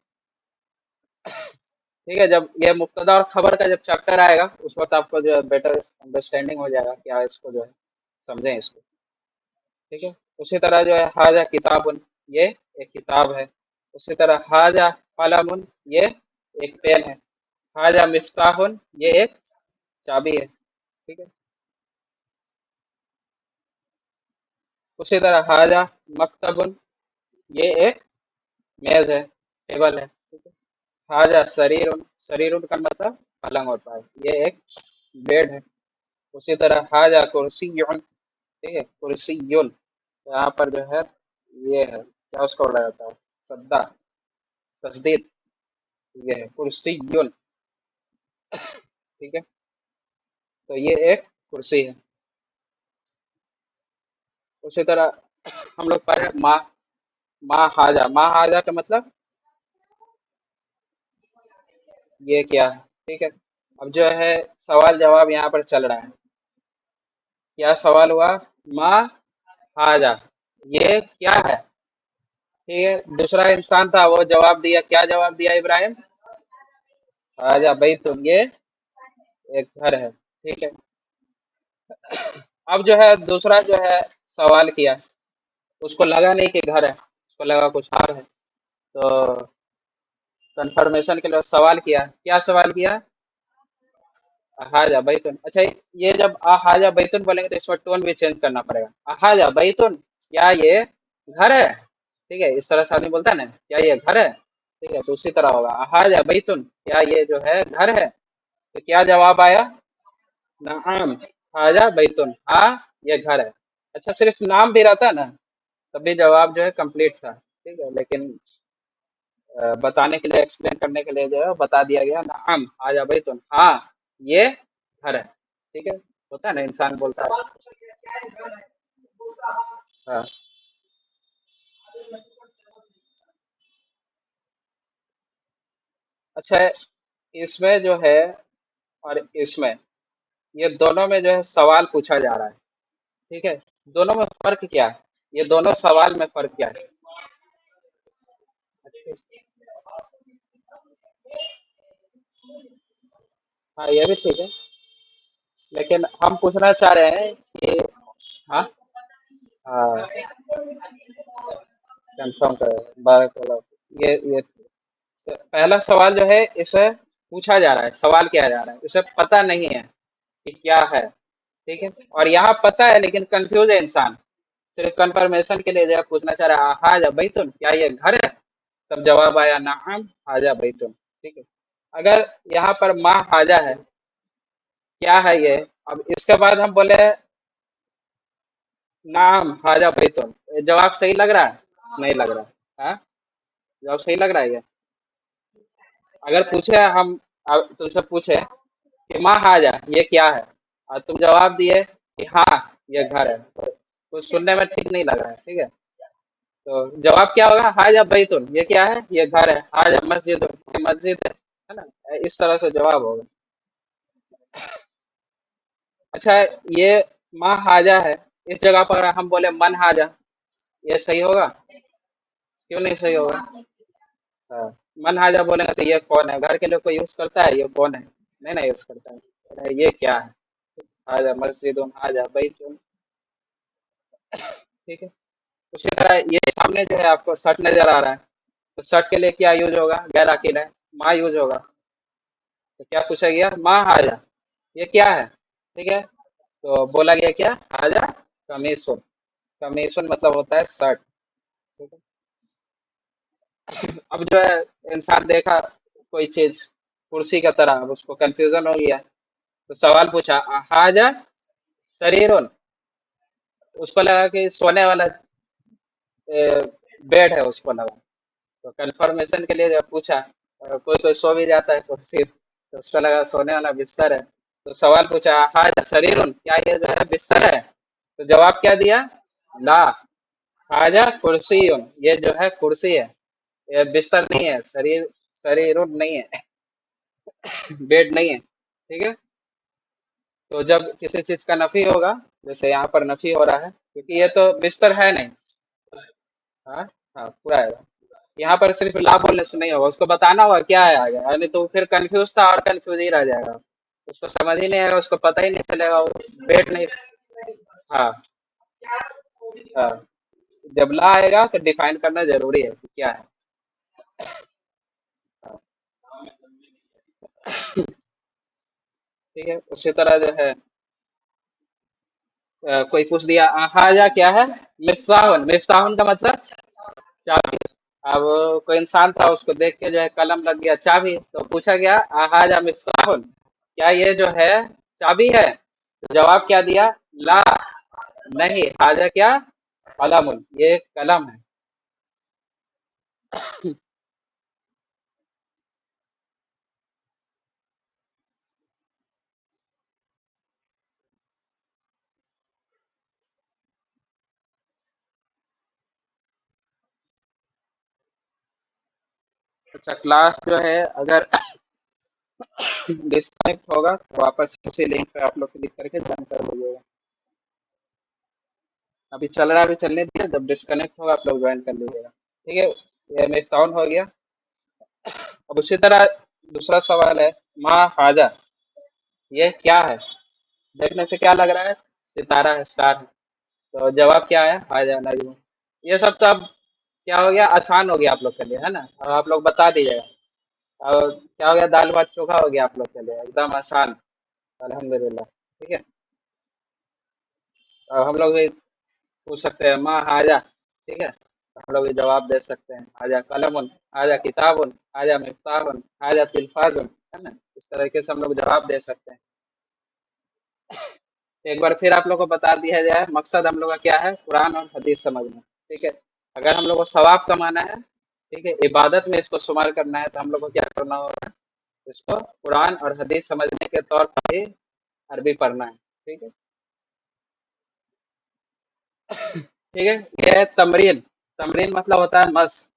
ٹھیک ہے، جب یہ مبتدا اور خبر کا جب چیپٹر آئے گا اس وقت آپ کو جو ہے بیٹر انڈرسٹینڈنگ ہو جائے گا کیا اس کو جو ہے سمجھیں اس کو. ٹھیک ہے، اسی طرح جو ہے حاجہ کتاب، یہ ایک کتاب ہے. اسی طرح حاجہ قلم، یہ ایک پین ہے. حاجہ مفتاح، یہ ایک چابی ہے. ٹھیک ہے، اسی طرح حاجہ مکتب، یہ ایک میز ہے، ٹیبل ہے. ٹھیک ہے، حاجہ سریر، سریر کا مطلب پلنگ ہوتا ہے، یہ ایک بیڈ ہے. اسی طرح حاجہ کرسی، ٹھیک ہے، کرسی. یہاں پر جو ہے یہ ہے کیا اس کو بولا جاتا ہے؟ سدا، تشدید. یہ ہے کرسی. ٹھیک ہے، تو یہ ایک کرسی ہے. اسی طرح ہم لوگ پڑھ رہے ہیں ماں حاجہ. ماں حاجہ کا مطلب یہ کیا ہے. ٹھیک ہے، اب جو ہے سوال جواب یہاں پر چل رہا ہے. کیا سوال ہوا؟ ماں حاجہ، یہ کیا ہے. ٹھیک ہے، دوسرا انسان تھا وہ جواب دیا. کیا جواب دیا ابراہیم؟ حاجہ بیت، یہ ایک گھر ہے. ٹھیک ہے، اب جو ہے دوسرا جو ہے سوال کیا، اس کو لگا نہیں کہ گھر ہے، اس کو لگا کچھ اور ہے. تو کنفرمیشن کے لیے سوال کیا. کیا سوال کیا؟ حاجہ بیتن. اچھا، یہ جب حاجہ بیتن بولیں گے تو اس میں ٹون بھی چینج کرنا پڑے گا. حاجہ بیتن، کیا یہ گھر ہے. ٹھیک ہے، اس طرح سے آدمی بولتا ہے نا کیا یہ گھر ہے. ٹھیک ہے، تو اسی طرح ہوگا حاجہ بیتن، کیا یہ جو ہے گھر ہے. تو کیا جواب آیا؟ نعم حاجہ بیتن، ہاں یہ گھر ہے. اچھا، صرف نام بھی رہتا نا تبھی جواب جو ہے کمپلیٹ تھا. ٹھیک ہے، لیکن بتانے کے لیے، ایکسپلین کرنے کے لیے جو ہے بتا دیا گیا نعم حاجہ بیتن، ہاں یہ گھر ہے. ٹھیک ہے، ہوتا ہے نا انسان بولتا ہے. ہاں، اچھا اس میں جو ہے اور اس میں، یہ دونوں میں جو ہے سوال پوچھا جا رہا ہے. ٹھیک ہے، دونوں میں فرق کیا ہے؟ یہ دونوں سوال میں فرق کیا ہے؟ ہاں یہ بھی ٹھیک ہے، لیکن ہم پوچھنا چاہ رہے ہیں کہ ہاں ہاں کنفرم کرے. بارک اللہ. یہ پہلا سوال جو ہے اسے پوچھا جا رہا ہے، سوال کیا جا رہا ہے، اسے پتہ نہیں ہے کہ کیا ہے. ٹھیک ہے، اور یہاں پتہ ہے لیکن کنفیوز ہے انسان. صرف کنفرمیشن کے لیے جو ہے پوچھنا چاہ رہا ہے حاجہ بیتن، کیا یہ گھر ہے. تب جواب آیا نعم حاجہ بیتن. ٹھیک ہے، اگر یہاں پر ماں حاجہ ہے، کیا ہے یہ، अब इसके बाद हम बोले नाम हाजा बैतुन। जवाब सही लग रहा है? नहीं लग रहा है? हाँ? जवाब सही लग रहा है ये? अगर पूछे हम, अब तुमसे पूछे कि माँ हाजा ये क्या है, और तुम जवाब दिए कि हाँ ये घर है, तो कुछ सुनने में ठीक नहीं लग रहा है, ठीक है? तो जवाब क्या होगा? हाजा बैतुन ये क्या है? ये घर है। हाजा मस्जिद, ये मस्जिद है ना? इस तरह से जवाब होगा। अच्छा, ये माँ हाजा है, इस जगह पर हम बोले मन हाजा, ये सही होगा? क्यों नहीं सही होगा? हाँ, मन हाजा बोलेंगे तो ये कौन है, घर के लोग को यूज करता है, ये कौन है? नहीं ना यूज करता है। अरे ये क्या है? हाजा मस्जिद हाजा बैतुन। ठीक है। उसी तरह ये सामने जो है आपको शर्ट नजर आ रहा है, तो शर्ट के लिए क्या यूज होगा? गैर अकील है, माँ यूज होगा। तो क्या पूछा गया? माँ हाजा ये क्या है? ठीक है। तो बोला गया क्या? हाजा कमीसुन। कमीसुन मतलब होता है शर्ट। ठीक है। अब जो है इंसान देखा कोई चीज कुर्सी का तरह, अब उसको कंफ्यूजन हो गया, तो सवाल पूछा हाजा शरीरुन, उसको लगा कि सोने वाला बेड है, उसको लगा। तो कंफर्मेशन के लिए जब पूछा, कोई कोई सो भी जाता है कुर्सी, तो उसको लगा सोने वाला बिस्तर है। तो सवाल पूछा हाजा शरीरुन, क्या ये जो है बिस्तर है? तो जवाब क्या दिया? ला हाजा कुर्सीयुन, ये जो है कुर्सी है, ये बिस्तर नहीं है, शरीर शरीरुन नहीं है, बेड नहीं है। ठीक है। तो जब किसी चीज का नफी होगा, जैसे यहाँ पर नफी हो रहा है क्योंकि ये तो बिस्तर है नहीं। हाँ, हाँ पूरा है। यहाँ पर सिर्फ ला बोलने से नहीं होगा, उसको बताना होगा क्या है आगे, यानी तो फिर कंफ्यूज था और कंफ्यूज ही रह जाएगा, उसको समझ ही नहीं आएगा, उसको पता ही नहीं चलेगा, वो बेट नहीं। हाँ, हाँ। जब ला आएगा तो डिफाइन करना जरूरी है कि क्या है। ठीक है। उसी तरह जो है कोई पूछ दिया हाजा क्या है? मिफ्ताहुन, मिफ्ताहुन का मतलब चाबी। अब कोई इंसान था, उसको देख के जो है कलम लग गया चाबी, तो पूछा गया हाजा मिफ्ताहुन, क्या ये जो है चाबी है? तो जवाब क्या दिया? ला, नहीं, हाजा क्या? कलमुन, ये कलम है। अच्छा, क्लास जो है अगर डिस्कनेक्ट होगा तो वापस उसी लिंक पे आप लोग क्लिक करके ज्वाइन कर लीजिएगा। अभी चल रहा है, अभी चलने दीजिए, जब डिस्कनेक्ट होगा आप लोग ज्वाइन कर लीजिएगा। ठीक है। ये मिफ्ताहुन हो गया। अब उसी तरह दूसरा सवाल है, माँ हाजा ये क्या है? देखने से क्या लग रहा है? सितारा है, स्टार है। तो जवाब क्या है? हाजा नजम। ये सब तो अब क्या हो गया, आसान हो गया आप लोग के लिए, है ना? अब आप लोग बता दीजिएगा। अब क्या हो गया, दाल भात चोखा हो गया आप लोग के लिए, एकदम आसान। अल्हम्दुलिल्लाह। ठीक है। अब हम लोग भी पूछ सकते हैं माँ हाजा। ठीक है। हम लोग भी जवाब दे सकते हैं, हाजा कलमुन, हाजा किताबुन, हाजा मिफ्ताहुन, हाजा तिलफाजुन, है ना? इस तरीके से हम लोग जवाब दे सकते हैं। एक बार फिर आप लोग को बता दिया जाए, मकसद हम लोग का क्या है, कुरान और हदीस समझना। ठीक है। अगर हम लोग को सवाब कमाना है, ठीक है, इबादत में इसको शुमार करना है, तो हम लोग को क्या करना होगा? इसको कुरान और हदीस समझने के तौर पर ही अरबी पढ़ना है। ठीक है। ठीक है। यह है तमरीन। तमरीन मतलब होता है मस।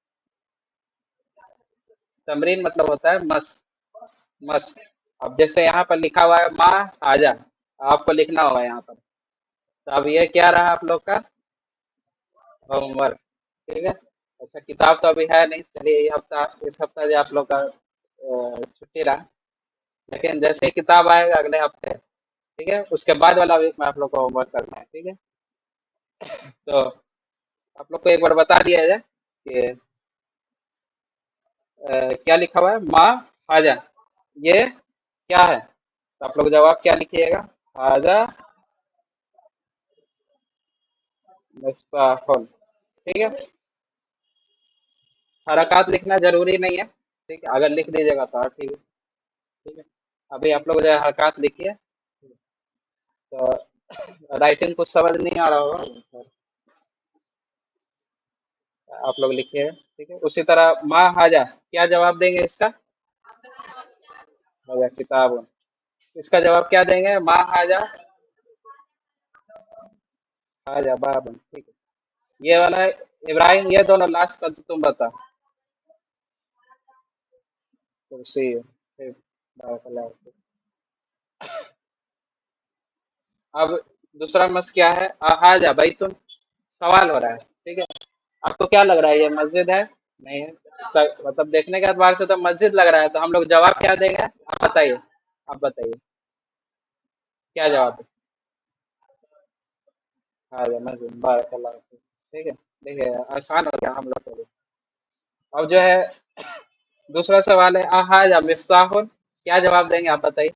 तमरीन मतलब होता है मस। मस। अब जैसे यहाँ पर लिखा हुआ है माँ आजा, आपको लिखना होगा यहाँ पर। तो अब ये क्या रहा आप लोग का? होमवर्क। ठीक है। अच्छा, किताब तो अभी है नहीं, चलिए ये हफ्ता, इस हफ्ता जो आप लोग का छुट्टी रहा, लेकिन जैसे ही किताब आएगा अगले हफ्ते, ठीक है, उसके बाद वाला वीक में आप लोग को होमवर्क करना है। ठीक है। तो आप लोग को एक बार बता दिया जाए कि क्या लिखा हुआ है, माँ हाजा ये क्या है? तो आप लोग जवाब क्या लिखिएगा? हाजा मुस्ताहुल। ठीक है। हरकत लिखना जरूरी नहीं है, ठीक है, अगर लिख दीजिएगा तो और ठीक है। ठीक है। अभी आप लोग जो है हरकत लिखिए। तो राइटिंग कुछ समझ नहीं आ रहा होगा, आप लोग लिखिए, ठीक है। उसी तरह माँ हाजा, क्या जवाब देंगे इसका? हाजा किताब, इसका जवाब क्या देंगे? माँ हाजा, हाजा बाब, ठीक है। ये वाला इब्राहिम, ये दोनों लास्ट का तो तुम बता। कुर्सी, ठीक, बारकाल्लाह फीक। अब दूसरा मस क्या है? हाजा बैतुन, सवाल हो रहा है, ठीक है। आपको क्या लग रहा है, ये मस्जिद है? नहीं है। मतलब देखने के एतबार से तो मस्जिद लग रहा है, तो हम लोग जवाब क्या देंगे? आप बताइए, आप बताइए, क्या जवाब है? हाजा मस्जिद, बारकाल्लाह फीक, ठीक है। देखिए आसान हो गया हम लोग के लिए। अब जो है दूसरा सवाल है, हाजा मिफ्ताहुन, क्या जवाब देंगे आप बताइए?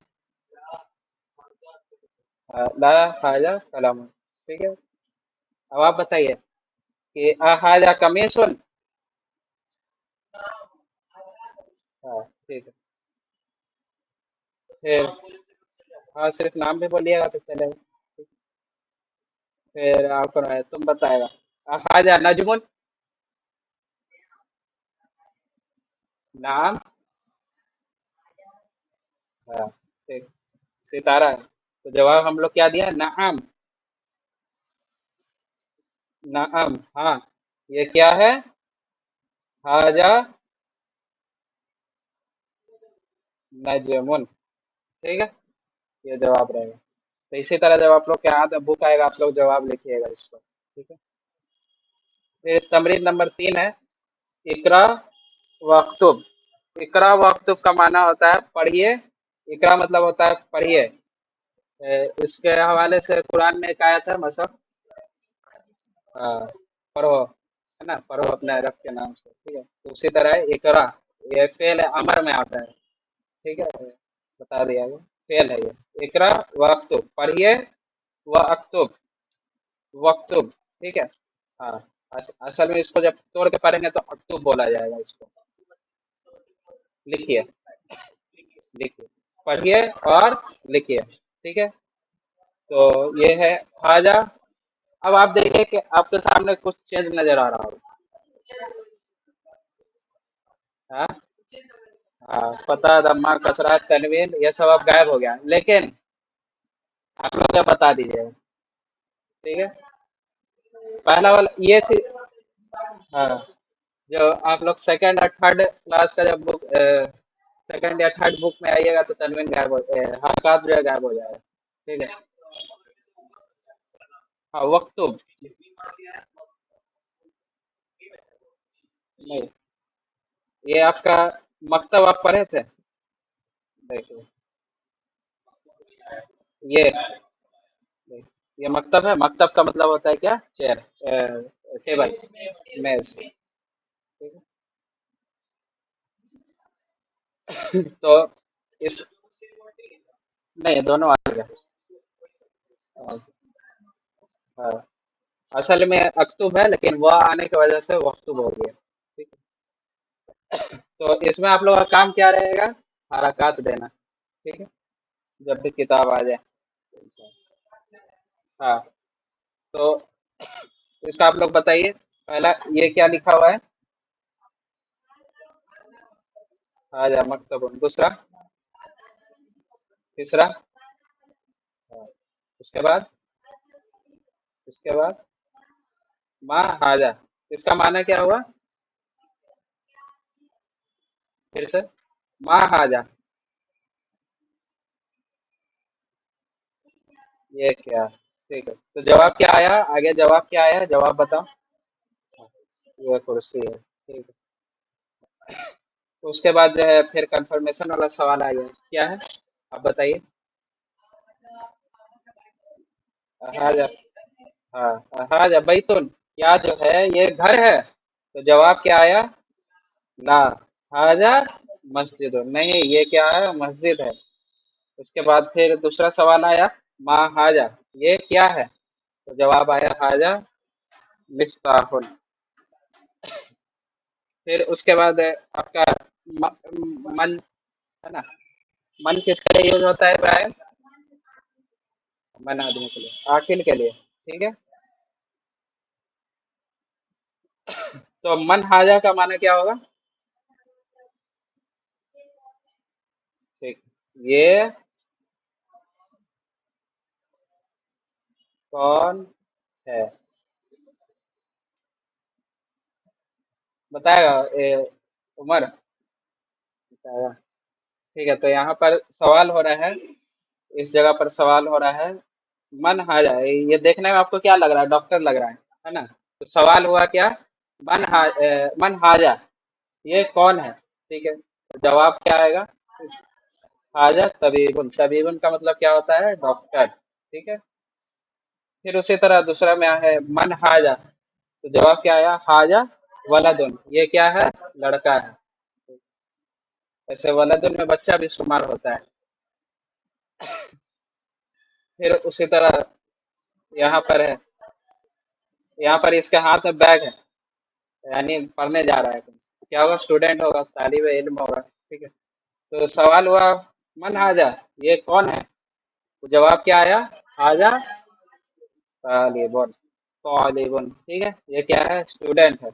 ला हाजा कलामुन, ठीक है। अब आप बताइए कि हाजा कमीसुन। हाँ ठीक है। फिर हाँ, सिर्फ नाम भी बोलिएगा तो चलेगा। फिर आपको तुम बताएगा, हाजा नजमुन। नाम, हाँ ठीक, सितारा है। तो जवाब हम लोग क्या दिया? नाम, नाम, हाँ। ये क्या है? हाजा नजमुन, ठीक है। ये जवाब रहेगा। तो इसी तरह जब आप लोग के हाथ में बुक आएगा, आप लोग जवाब लिखिएगा इसको, ठीक है। फिर तमरीन नंबर 3 है, इकरा वक्तुब। इकरा वक्तुब का माना होता है पढ़िए। इकरा मतलब होता है पढ़िए। इसके हवाले से कुरान में एक आयत है, मतलब पढ़ो, है ना, पढ़ो अपने रब के नाम से, ठीक है। तो उसी तरह इकरा, ये फेल अमर में आता है, ठीक है, बता दिया वो फेल है ये। इकरा वक्तुब, पढ़िए, व अक्तुब, वक्तुब, ठीक है। हाँ, असल में इसको जब तोड़ के पढ़ेंगे तो अक्तुब बोला जाएगा इसको। लिखिए, लिखिए, पढ़िए और लिखिए, ठीक है। तो ये है हाजा। अब आप देखिए कि आपके सामने कुछ चेंज नजर आ रहा होगा। हाँ, हाँ, पता, दम्मा, कसरत, तनवीन, ये सब अब गायब हो गया, लेकिन आप लोग क्या बता दीजिएगा, ठीक है। पहला वाला ये चीज, हाँ, जो आप लोग सेकंड और थर्ड क्लास का जब बुक, सेकंड या थर्ड बुक में आइएगा तो तनवीन गायब हो, हरकत जो है गायब हो जाएगा, ठीक है। हाँ, वक्तुब, नहीं, ये आपका मकतब आप पढ़े थे? देखिए, ये ये मकतब है। मकतब का मतलब होता है क्या? चेयर, टेबल, मेज, ठीक है। तो इस, नहीं, दोनों आ गया। हाँ, हाँ। असल में अक्तुब है, लेकिन वह आने की वजह से वक्तुब हो गया, ठीक है। तो इसमें आप लोग का काम क्या रहेगा? हरकत देना, ठीक है, जब भी किताब आ जाए। हाँ, तो इसका आप लोग बताइए, पहला ये क्या लिखा हुआ है? हाजा मकतब, दूसरा, तीसरा, हाँ, उसके बाद, उसके बाद माँ हाजा, इसका माना क्या हुआ? फिर से, माँ हाजा, ये क्या? ठीक है, तो जवाब क्या आया? आगे जवाब क्या आया, जवाब बताओ। ये कुर्सी है, ठीक है। तो उसके बाद जो है फिर कंफर्मेशन वाला सवाल आ गया, क्या है? आप बताइए। हाजा, हाँ, हाजा बैतुन, क्या जो है ये घर है? तो जवाब क्या आया? ला हाजा मस्जिद, नहीं, ये क्या है? मस्जिद है। उसके बाद फिर दूसरा सवाल आया, माँ हाजा, ये क्या है? तो जवाब आया हाजा मिफ्ताहुन। फिर उसके बाद आपका मन, है ना, मन किसके लिए यूज होता है प्राय? मन आदमी के लिए, आकिल के लिए। ठीक है। तो मन हाजा का माना क्या होगा? ठीक। ये कौन है? बताएगा उमर? बताएगा। ठीक है, तो यहाँ पर सवाल हो रहा है, इस जगह पर सवाल हो रहा है, मन हाजा, ये देखने में आपको क्या लग रहा है? डॉक्टर लग रहा है ना? तो सवाल हुआ क्या? मन हाजा, ये कौन है? ठीक है, तो जवाब क्या आएगा? हाजा तबीबुन, तबीबुन का मतलब क्या होता है? डॉक्टर। ठीक है। फिर उसी तरह दूसरा में है मन हाजा, तो जवाब क्या आया? हाजा वलदुन, ये क्या है? लड़का है। ऐसे वलदुन में बच्चा भी शुमार होता है। फिर उसी तरह यहाँ पर है, यहाँ पर इसके हाथ में बैग है, यानी पढ़ने जा रहा है। क्या होगा? स्टूडेंट होगा, तालिब इल्म होगा। ठीक है। तो सवाल हुआ मन हाजा, ये कौन है? तो जवाब क्या आया? हाजा तालिबुन, तालिबुन। ठीक है, ये क्या है? स्टूडेंट है।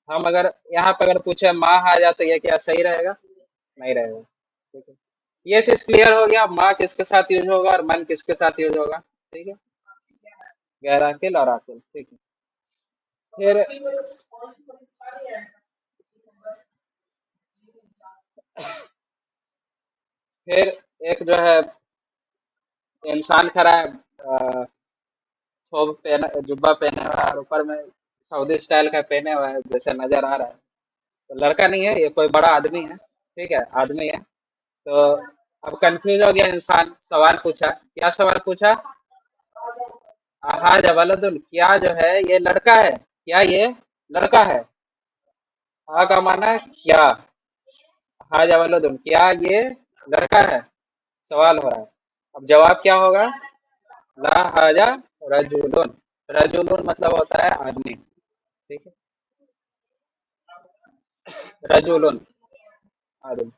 हम अगर यहाँ पर अगर पूछे माँ हाजा, तो ये क्या सही रहेगा? नहीं रहेगा। ठीक है, ये चीज क्लियर हो गया, माँ किसके साथ यूज होगा और मन किसके साथ यूज होगा। ठीक है, गैर आकिल और आकिल। ठीक है। फिर फिर एक जो है इंसान खड़ा है, थोप पहना, जुब्बा पहने हुआ है और ऊपर में सऊदी स्टाइल का पहने हुआ है, जैसे नजर आ रहा है। तो लड़का नहीं है, ये कोई बड़ा आदमी है। ठीक है, आदमी है। तो अब कंफ्यूज हो गया इंसान, सवाल पूछा। क्या सवाल पूछा? हाँ जवालुद्दीन, क्या जो है ये लड़का है? क्या ये लड़का है? हाँ का माना है क्या? हाँ जवालुद्दीन, क्या ये लड़का है? सवाल हो रहा है। अब जवाब क्या होगा? ला हाजा रजुलुन, रजुलुन मतलब होता है आदमी। ठीक है, रजुलुन, आदमी।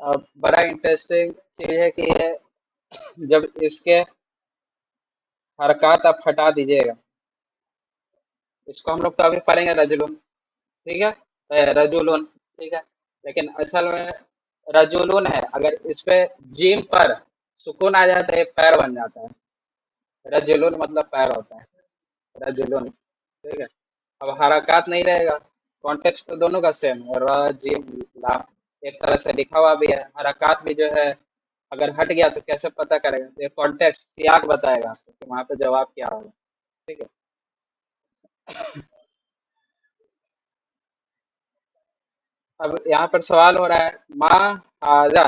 अब बड़ा इंटरेस्टिंग चीज है कि ये जब इसके हरकत आप हटा दीजिएगा, इसको हम लोग तो अभी पढ़ेंगे रजुलुन। ठीक है, रजुलुन। ठीक है, लेकिन असल में रजुलुन है, अगर इस पे जीम पर सुकून आ जाए तो ये पैर बन जाता है। रजुलुन मतलब पैर होता है, रजुलुन। ठीक है। अब हरकत नहीं रहेगा, कॉन्टेक्स्ट तो दोनों का सेम है, र जिम लाम, एक तरह से लिखा हुआ भी है। हरकत भी जो है अगर हट गया तो कैसे पता करेगा? तो ये कॉन्टेक्स्ट सियाक बताएगा आपको कि वहां पे जवाब क्या होगा। ठीक है। अब यहाँ पर सवाल हो रहा है माँ हाजा,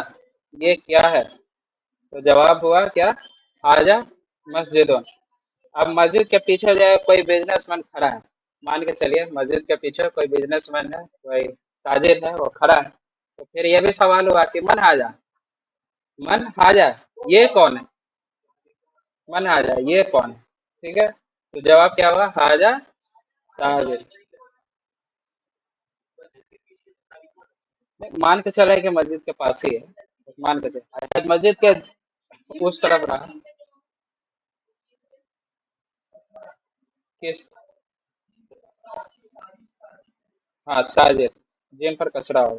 ये क्या है? तो जवाब हुआ क्या? हाजा मस्जिदों। अब मस्जिद के पीछे जो है कोई बिजनेसमैन खड़ा है, मान के चलिए मस्जिद के पीछे कोई बिजनेसमैन है, कोई ताजिर है, वो खड़ा है। तो फिर ये भी सवाल हुआ कि मन हाजा, मन हाजा ये कौन है? मन हाजा ये कौन है? ठीक है, तो जवाब क्या हुआ? हाजा ताजिर। नहीं, मान के चले कि मस्जिद के पास ही है, मान के चले अच्छा, मस्जिद के उस तरफ रहा। किस? हाँ ताजिर, जिन पर कसरा हो,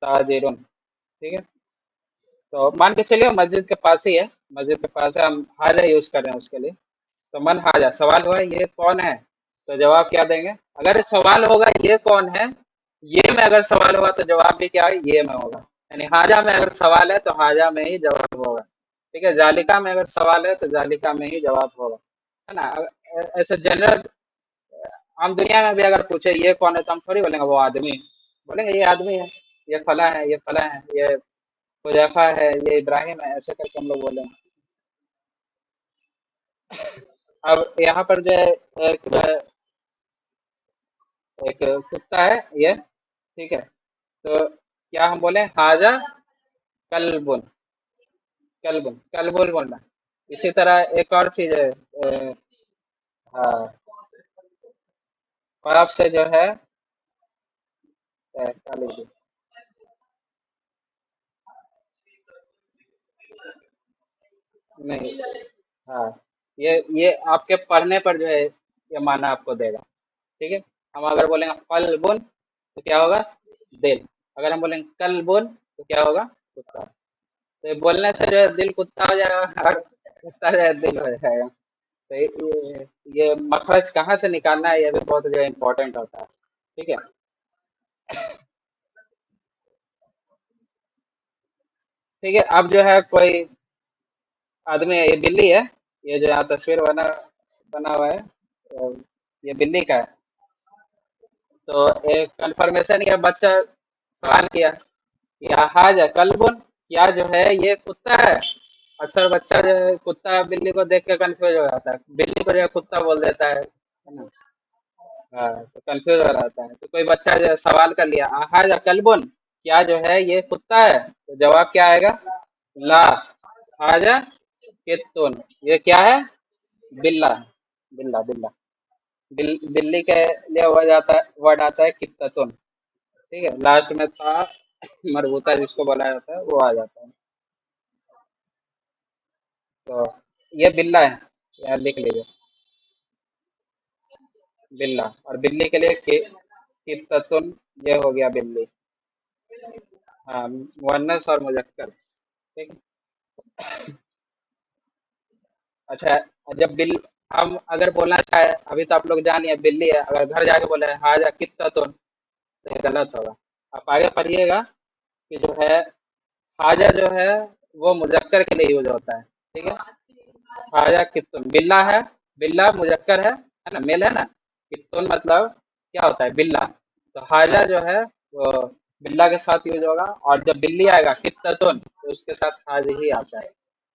ताजिरुन। ठीक है, तो मान के चलिए मस्जिद के पास ही है, मस्जिद के पास है, हम हाजा यूज कर रहे हैं उसके लिए। तो मन हाजा, सवाल हुआ ये कौन है? तो जवाब क्या देंगे? अगर सवाल होगा ये कौन है, ये में अगर सवाल होगा तो जवाब भी क्या है? ये में होगा। यानी हाजा में अगर सवाल है तो हाजा में ही जवाब होगा। ठीक है, जालिका में अगर सवाल है तो जालिका में ही जवाब होगा। है ना? ऐसे जनरल हम दुनिया में भी अगर पूछे ये कौन है, तो हम थोड़ी बोलेंगे वो आदमी, बोलेंगे ये आदमी है, ये फला है, ये फला है, ये हुजैफा है, ये इब्राहिम है, ऐसे करके हम लोग बोलेंगे। अब यहाँ पर जो है एक जो है एक कुत्ता है ये। ठीक है, तो क्या हम बोले? हाजा कल्बुन, कल्बुन, कल्बुल बोलना। इसी तरह एक और चीज है, हाँ, ख्वाब से जो है क्या लीजिए, नहीं। हाँ, ये आपके पढ़ने पर जो है ये माना आपको देगा। ठीक है। हम अगर बोलेंगे फल बुन तो क्या होगा? दिल। अगर हम बोलेंगे कल बुन तो क्या होगा? कुत्ता। तो ये बोलने से जो है दिल कुत्ता हो जाएगा और कुत्ता जो है दिल हो जाएगा। तो ये मखरज कहाँ से निकालना है ये भी बहुत जो है इम्पोर्टेंट होता है। ठीक है। ठीक है। अब जो है कोई आदमी है, ये बिल्ली है। ये जो यहाँ तस्वीर बना बना हुआ है, ये बिल्ली का है। तो एक कंफर्मेशन ये बच्चा सवाल किया कि आज कलबुन, क्या जो है ये कुत्ता है? अक्सर बच्चा जो है कुत्ता बिल्ली को देख के कंफ्यूज हो जाता है, बिल्ली को जो है कुत्ता बोल देता है ना। हाँ, तो कंफ्यूज हो जाता है। तो कोई बच्चा जो है सवाल कर लिया, आज कलबुन, क्या जो है ये कुत्ता है? तो जवाब क्या आएगा? ला। हाजा कित्तुन, ये क्या है? बिल्ला। बिल्ला बिल्ला। बिल्ली के लिए वर्ड आता है कित्ततुन। ठीक है, लास्ट में था मरबूता जिसको बोला जाता है वो आ जाता है। तो ये बिल्ला है, यार लिख लीजिए। बिल्ला। और बिल्ली के लिए कित्ततुन, ये हो गया बिल्ली। हाँ, मुअन्नस और मुजक्कर। ठीक है। अच्छा, जब हम अगर बोलना चाहे, अभी तो आप लोग जानिए बिल्ली है, अगर घर जाके बोले हाजा कित्ततुन तो ये गलत होगा। आप आगे पढ़िएगा कि जो है हाजा जो है वो मुजक्कर के लिए यूज होता है। ठीक है। हाजा कित्तुन बिल्ला है, बिल्ला मुजक्कर है ना, मेल है ना। कित्तुन मतलब क्या होता है? बिल्ला। तो हाजा जो है वो बिल्ला के साथ यूज होगा, और जब बिल्ली आएगा कित्तुन तो उसके साथ हाज ही आता है।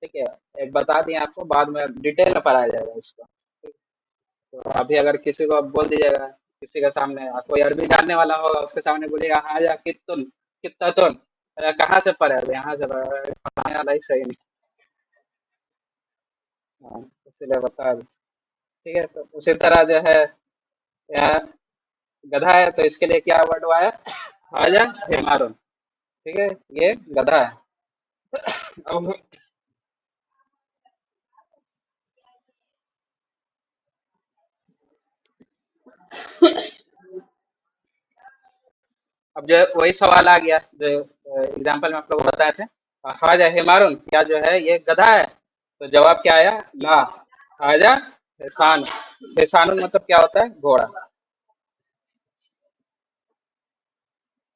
ठीक है। एक बता दिए आपको, बाद में डिटेल में पढ़ाया जाएगा इसको। तो अभी अगर किसी को आप बोल दीजिएगा, किसी के सामने कोई अरबी जानने वाला होगा उसके सामने बोलिएगा हाजा कित्तुन, कित्तुन, अरे कहाँ से पढ़े? अरे यहाँ से पढ़े। अरे पढ़ाने वाला ही सही नहीं। हाँ, इसलिए बता दें। ठीक है। तो उसी तरह जो है यहाँ गधा है, तो इसके लिए क्या वर्ड हुआ है? हाजा हिमारुन। ठीक है, ये गधा है। अब अब जो है वही सवाल आ गया जो एग्जाम्पल में आप लोग बताए थे। हाजा हिमारुन, क्या जो है ये गधा है? तो जवाब क्या आया? ला। हाजा हिसान। हिसानुन मतलब क्या होता है? घोड़ा।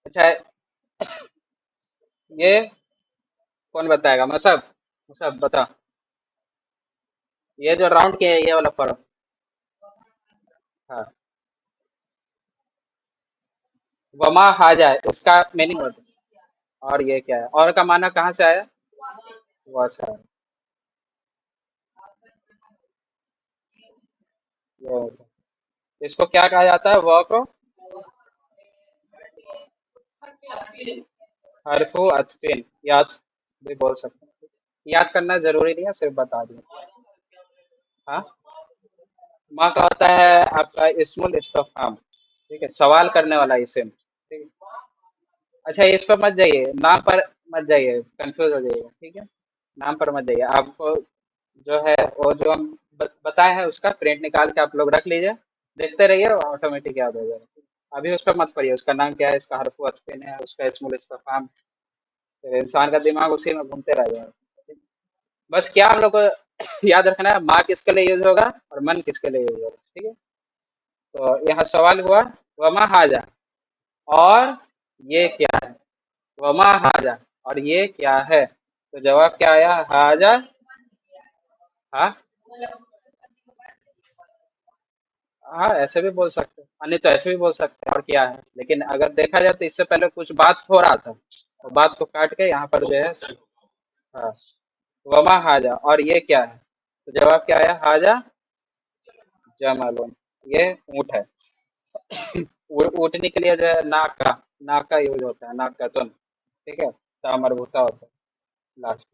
अच्छा, ये कौन बताएगा? मसब। मसब बता। ये जो राउंड के है ये वाला पढ़ो। हाँ। वमा हाजा है, इसका मीनिंग होता है। और ये क्या है? और का माना कहाँ से आया? वह है। ये होता है। इसको क्या कहा जाता है? वह को हरफू अतफिन, याद भी बोल सकते हैं। याद करना जरूरी नहीं है, सिर्फ बता दिया। हाँ। माँ का होता है आपका इस्मुल इस्तफहाम। ठीक है, सवाल करने वाला इस्म। ठीक है। अच्छा, इस पर मत जाइए, नाम पर मत जाइए, कंफ्यूज हो जाइए। ठीक है। नाम पर मत जाइए। आपको जो है वो जो हम बताए हैं उसका प्रिंट निकाल के आप लोग रख लीजिए, देखते रहिए, ऑटोमेटिक याद हो जाएगा। अभी उस पर मत पढ़िए, उसका नाम क्या है, इसका हरफ अतफिन है, उसका इस्मुल इस्तफहाम। तो इंसान का दिमाग उसी में घूमते रह जाएगा। बस क्या हम लोग को याद रखना है, माँ किसके लिए यूज होगा और मन किसके लिए यूज होगा। ठीक है। तो यहाँ सवाल हुआ वमा हाजा, और ये क्या है? वमा हाजा, और ये क्या है? तो जवाब क्या आया? हाजा। हाँ। हाँ, ऐसे भी बोल सकते हैं, अन्य तो ऐसे भी बोल सकते हैं और क्या है। लेकिन अगर देखा जाए तो इससे पहले कुछ बात हो रहा था, तो बात को काट के यहाँ पर जो है। हाँ। वमा हाजा, और ये क्या है? तो जवाब क्या आया? हाजा जमालुन, ये ऊँट है। ऊँटनी के लिए जो है नाक का यूज होता है, नाक का तुन। ठीक है, ता मरबूता होता है लास्ट।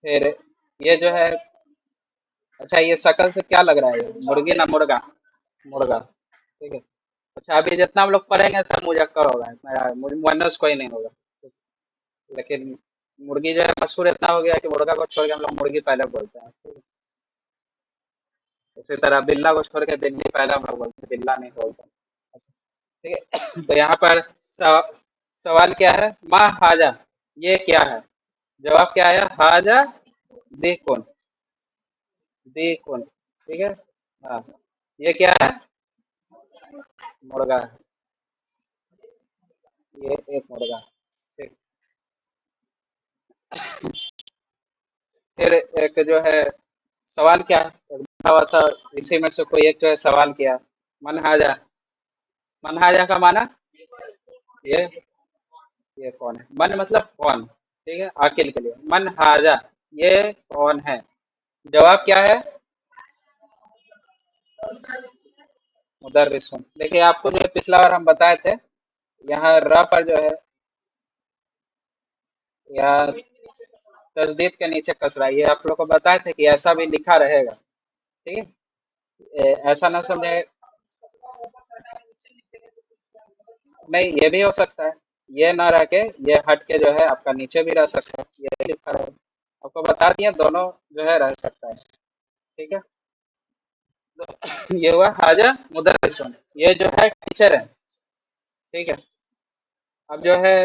फिर ये जो है, अच्छा ये शक्ल से क्या लग रहा है? ये मुर्गी ना मुर्गा? मुर्गा। ठीक है। अच्छा, अभी जितना हम लोग पढ़ेंगे सब मुजक्कर होगा, इसमें मुअन्नस कोई नहीं होगा। लेकिन मुर्गी जो है मशहूर इतना हो गया कि मुर्गा को छोड़ के हम लोग मुर्गी पहले बोलते हैं, ठीक है? उसी तरह बिल्ला को छोड़ के बिल्ली पहले हम लोग बोलते हैं, बिल्ला नहीं बोलते हैं, ठीक है? तो यहाँ पर सवाल क्या है, माँ हाजा, ये क्या है? जवाब क्या है, हाजा देखुन, देखुन, ठीक है। हाँ, ये क्या है, मुर्गा है, ये एक मुर्गा, ठीक। फिर एक जो है सवाल क्या है, एक बता हुआ था, इसी में से कोई एक जो है सवाल किया, मन हाजा, मन हाजा का माना, ये ये कौन है, मन मतलब कौन, ठीक है, आकिल के लिए मन हाजा, ये कौन है? जवाब क्या है, मुदर्रिस। देखिए आपको जो है पिछला बार हम बताए थे, यहाँ र पर जो है, या तस्दीद के नीचे कसरा, ये आप लोग को बताए थे कि ऐसा भी लिखा रहेगा, ठीक है। ऐसा ना समझे, नहीं ये भी हो सकता है, ये ना रह के ये हट के जो है आपका नीचे भी रह सकता है, ये भी लिखा रहेगा, आपको बता दिया दोनों जो है रह सकता है, ठीक है। तो ये हुआ हाजा मुदर्रिस, ये जो है टीचर है, ठीक है। अब जो है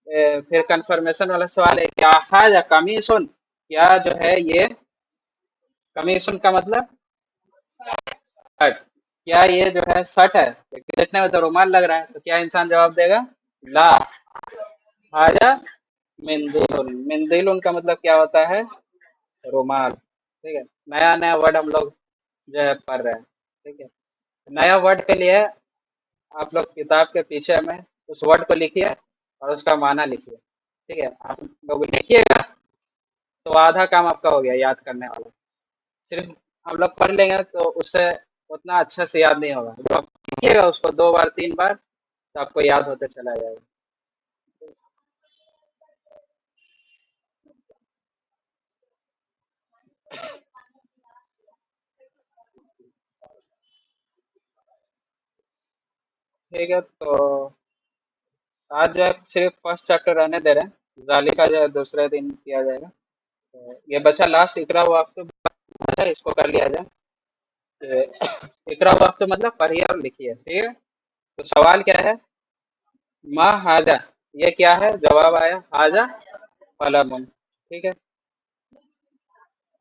फिर कंफर्मेशन वाला सवाल है, क्या हाजा कमीशन, क्या जो है ये कमीशन का मतलब शर्ट, क्या ये जो है शर्ट है? क्योंकि देखने में तो रुमाल लग रहा है, तो क्या इंसान जवाब देगा, ला हाजा मिंदीलुन, मिंदीलुन का मतलब क्या होता है, रुमाल, ठीक है। नया नया वर्ड हम लोग जो है पढ़ रहे हैं, ठीक है। नया वर्ड के लिए आप लोग किताब के पीछे में उस वर्ड को लिखिए और उसका माना लिखिए, ठीक है। आप लोग लिखिएगा तो आधा काम आपका हो गया याद करने वाला, सिर्फ हम लोग पढ़ लेंगे तो उससे उतना अच्छे से याद नहीं होगा, जब आप लिखिएगा उसको 2 बार 3 बार तो आपको याद होते चला जाएगा। ठीक है, तो आज जो है सिर्फ फर्स्ट चैप्टर रहने दे रहे हैं, जाली का जो है दूसरे दिन किया जाएगा। तो ये बचा लास्ट इकरा वक्त, है इसको कर लिया जाए। इकरा वक्त मतलब पढ़िए और लिखिए, ठीक है। तो सवाल क्या है, माँ हाजा, ये क्या है? जवाब आया हाजा कलमुन, ठीक है।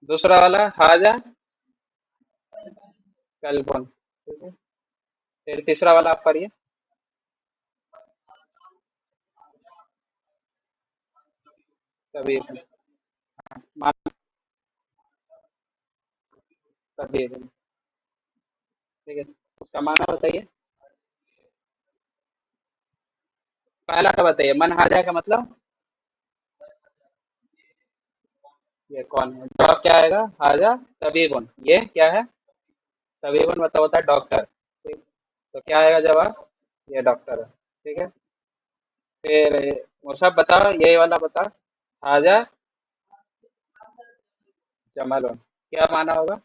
दूसरा वाला हाजा कलबुन, ठीक है। फिर तीसरा वाला आप पढ़िए, कबीर, मान कबीर, ठीक है। उसका माना बताइए, पहला का बताइए, मन हाजा का मतलब ये कौन है? जवाब क्या आएगा, हाजा तबीबुन, ये क्या है, तबीबुन मतलब होता है डॉक्टर, ठीक। तो क्या आएगा जवाब, ये डॉक्टर है, ठीक है। फिर मुसब बताओ, ये वाला बताओ, हाजा जमालुन, क्या माना होगा?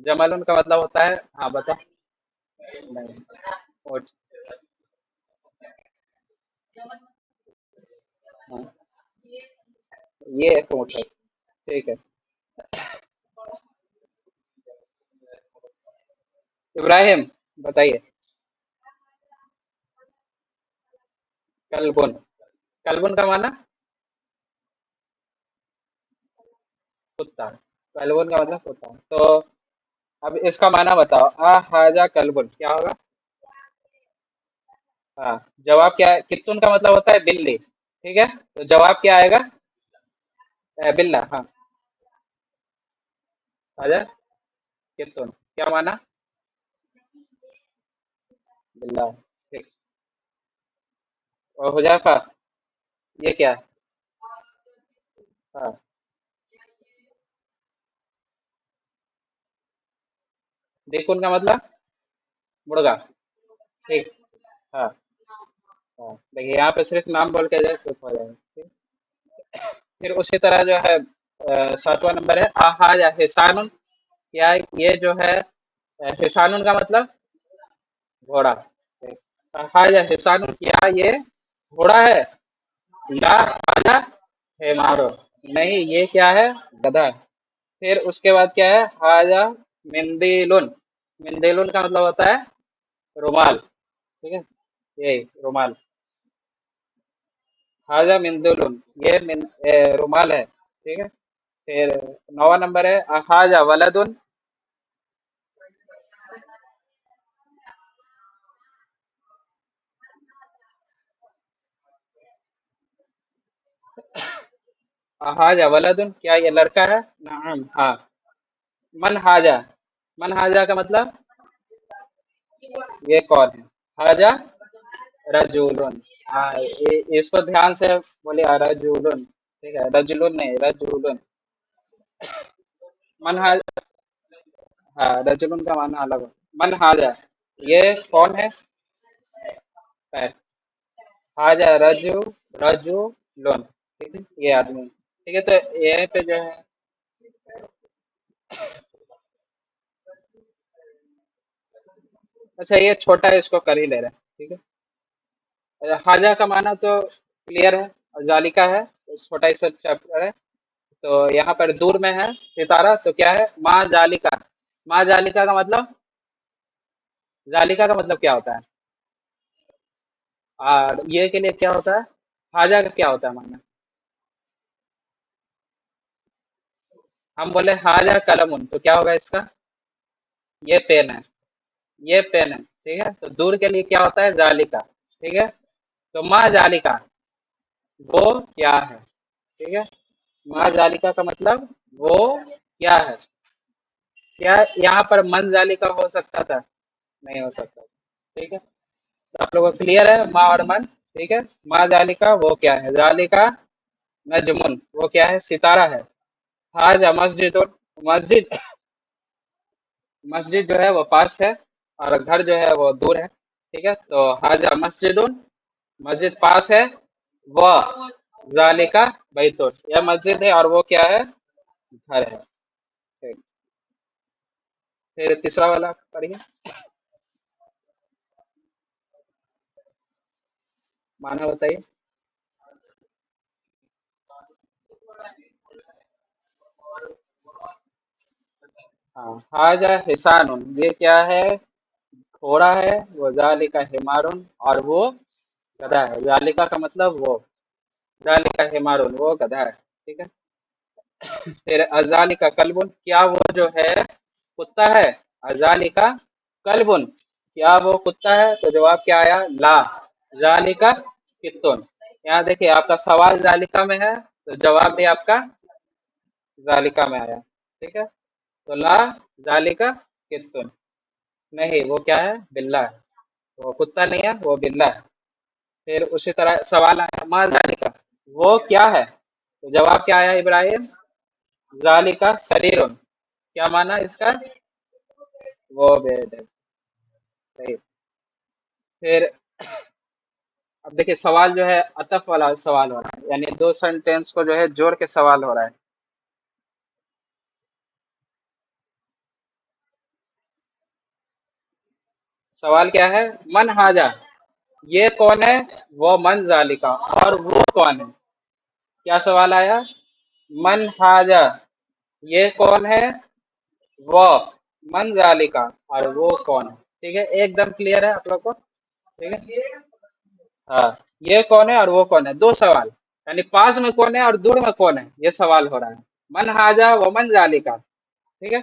जमालुन का मतलब होता है, हाँ बताओ, नहीं, ऊँट, हाँ, ये एक ऊँट है, ठीक है। इब्राहिम बताइए, कलबुन, कलबुन का माना कुत्ता, कलबुन का मतलब कुत्ता, तो अब इसका माना बताओ, आ हाजा कलबुन क्या होगा? हाँ, जवाब क्या है, कित्तुन का मतलब होता है बिल्ली, ठीक है। तो जवाब क्या आएगा, बिल्ला, हाँ, हाजा कित्तुन, क्या माना, बिल्ला, ठीक। और हुजैफा, ये क्या है? हाँ, देखुन का मतलब मुर्गा, ठीक, हाँ, हाँ, देखिए यहाँ पे सिर्फ नाम बोल के जाए तो हो जाएगा, ठीक? फिर उसी तरह जो है 7वां नंबर है आहाज हिसानुन, क्या ये जो है हिसानुन का मतलब घोड़ा, ठीक। आहाज हिसानुन, क्या ये घोड़ा है? لا हाजा हिमारो, नहीं ये क्या है, गधा है। फिर उसके बाद क्या है, हाजा मिंदिलुन, मिंदिलुन का मतलब होता है रुमाल, ठीक है, यही रुमाल। हाजा मिंदुलुन, ये रुमाल है, ठीक है। फिर नौवा नंबर है हाजा वलदुन, हाजा वलदुन, क्या ये लड़का है, नाम हाँ। मन हाजा, मन हाजा का मतलब ये कौन है, हाजा रजूलुन, हाँ इसको ध्यान से बोले, रजूलुन, ठीक है, रजुलुन नहीं, रजूलुन। मन हाजा, हाँ रजुलुन का माना अलग हो। मन हाजा, ये कौन है, पैर, हाजा रजू, रजूलुन, ठीक है, ये आदमी, ठीक है। तो यहीं पे जो है, अच्छा ये छोटा है, इसको कर ही ले रहे हैं, ठीक है। हाजा का माना तो क्लियर है, और जालिका है तो छोटा ही सा चैप्टर है। तो यहाँ पर दूर में है सितारा, तो क्या है, माँ जालिका। माँ जालिका का मतलब, जालिका का मतलब क्या होता है, और ये के लिए क्या होता है, हाजा का क्या होता है माना। हम बोले हाजा कलमुन, तो क्या होगा इसका, ये पेन है, ये पेन है, ठीक है। तो दूर के लिए क्या होता है, जालिका, ठीक है। तो माँ जालिका, वो क्या है, ठीक है। माँ जालिका का मतलब वो क्या है। क्या यहाँ पर मन जालिका हो सकता था, नहीं हो सकता, ठीक है। तो आप लोगों को क्लियर है माँ और मन, ठीक है। माँ जालिका वो क्या है, जालिका नजमुन, वो क्या है, सितारा है। हाजा मस्जिद, मस्जिद, मस्जिद जो है वो पास है, और घर जो है वो दूर है, ठीक है। तो हाजा मस्जिदुन, मस्जिद पास है, वह जालिका बैतुन, यह मस्जिद है और वो क्या है, घर है, ठीक। फिर तीसरा वाला पढ़िए, माना बताइए। हाँ, हाजा हिसानुन, ये क्या है, घोड़ा है, वो जालिका हिमारुन, और वो गधा है, जालिका का मतलब वो, जालिका हिमारुन, वो गधा है, ठीक है। फिर अजाली का कल्बुन, क्या वो जो है कुत्ता है, अजाली का कल्बुन, क्या वो कुत्ता है, तो जवाब क्या आया, ला जालिका कित्तुन। यहाँ देखिए आपका सवाल जालिका में है, तो जवाब भी आपका जालिका में आया, ठीक है। तो ला जालिका कित्तुन, नहीं वो क्या है, बिल्ला है, वो कुत्ता नहीं है, वो बिल्ला है। फिर उसी तरह सवाल आया, माँ जालिका, वो क्या है, तो जवाब क्या आया इब्राहिम, जालिका शरीरुन, क्या माना इसका, वो बेड है, सही। फिर अब देखिए सवाल जो है अतफ वाला सवाल हो रहा है, यानी दो सेंटेंस को जो है जोड़ के सवाल हो रहा है। सवाल क्या है, मन हाजा, ये कौन है, वो मन जालिका, और वो कौन है। क्या सवाल आया, मन हाजा, ये कौन है, वो मन जालिका, और वो कौन है, ठीक है। एकदम क्लियर है आप लोग को, ठीक है। हाँ, ये कौन है और वो कौन है, दो सवाल, यानी पास में कौन है और दूर में कौन है, ये सवाल हो रहा है। मन हाजा व मन जालिका, ठीक है।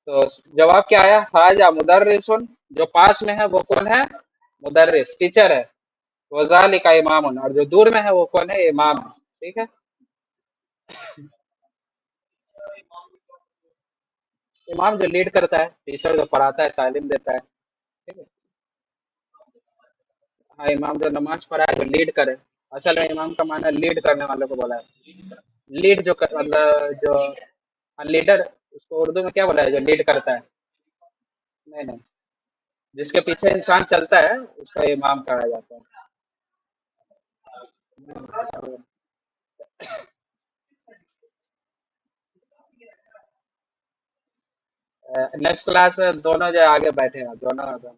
तो जवाब क्या आया, हाजा मुदर्रिसुन, जो पास में है वो कौन है, मुदर्रिस टीचर है। वो जालिका इमामुन, और जो दूर में है वो कौन है, इमाम है, ठीक है। इमाम जो लीड करता है, टीचर जो पढ़ाता है, तालीम देता है, ठीक है। हाँ, इमाम जो नमाज पढ़ाए, जो लीड करे, असल में इमाम का माना लीड करने वालों को बोला है। लीड जो मतलब जो, हाँ लीडर, उसको उर्दू में क्या बोला है, जो लीड करता है, नहीं नहीं, जिसके पीछे इंसान चलता है उसको इमाम कहा जाता है। नेक्स्ट क्लास में दोनों जो आगे बैठे हैं, दोनों दोनों,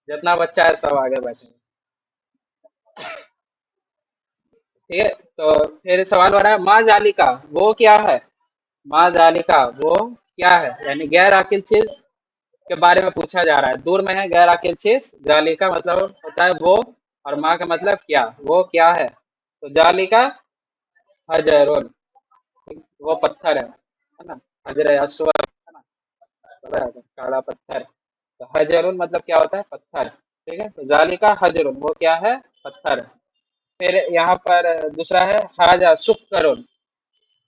जितना बच्चा है सब आगे बैठे हैं। ठीक है। तो फिर सवाल हो रहा है माँ जालिका वो क्या है। माँ जालिका वो क्या है, यानी गैर आकिल चीज के बारे में पूछा जा रहा है। दूर में है गैर आकिल चीज, जालिका मतलब होता है वो, और माँ का मतलब क्या, वो क्या है। तो जालिका हजरुन, वो पत्थर है ना। हजर अस्वद है ना, पता है, काला पत्थर। तो हजरुन मतलब क्या होता है, पत्थर। ठीक है, तो जालिका हजरुन वो क्या है, पत्थर है। फिर यहाँ पर दूसरा है हाजा सुक्करुन।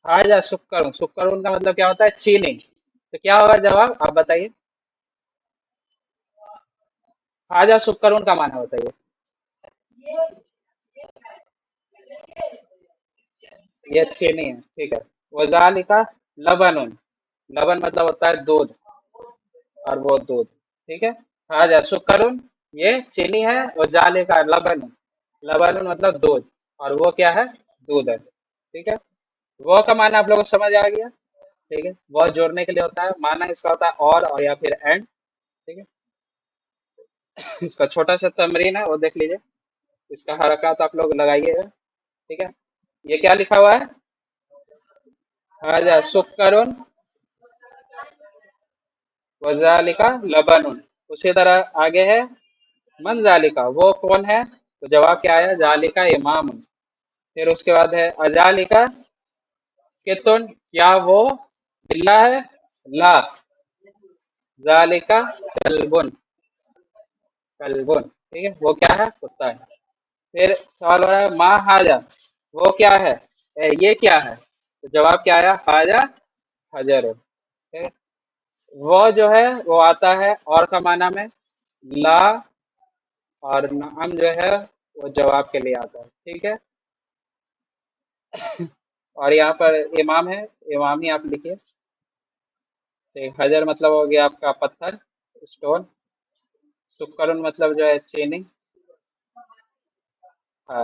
हाजा सुक्करुन, सुक्करुन का मतलब क्या होता है, चीनी। तो क्या होगा जवाब, आप बताइए। हाजा सुक्करुन का माना बताइए। ये चीनी है, ठीक है। वजालिका लबनुन, लबन मतलब होता है दूध, और वो दूध। ठीक है। हाजा सुक्करुन, ये चीनी है। और जाले का लबन, लबन मतलब दूध, और वो क्या है, दूध है। ठीक है। वो का माना आप लोगों को समझ आ गया। ठीक है, वो जोड़ने के लिए होता है, माना इसका होता है और या फिर एंड। ठीक है। इसका छोटा सा तमरीन है, वो देख लीजिए। इसका हरकत आप लोग लगाइएगा। ठीक है। ये क्या लिखा हुआ है, हाजा सुक्करुन वजालिका लबनुन। उसी तरह आगे है मन जालिका, वो कौन है। तो जवाब क्या आया, जालिका इमाम। फिर उसके बाद है अजालिका केतुन, क्या वो बिल्ला है। ला, जालिका कल्बुन, कल्बुन। ठीक है, वो क्या है, कुत्ता है। फिर सवाल हो रहा है माँ हाजा, वो क्या है, ये क्या है। तो जवाब क्या आया, हाजा हजर। ठीक है। वो जो है वो आता है और का माना में, ला और नाम जो है वो जवाब के लिए आता है। ठीक है। और यहाँ पर इमाम है, इमाम ही आप लिखिए। ठीक, हजर मतलब हो गया आपका पत्थर, स्टोन। सुक्करुन मतलब जो है चीनी। हाँ।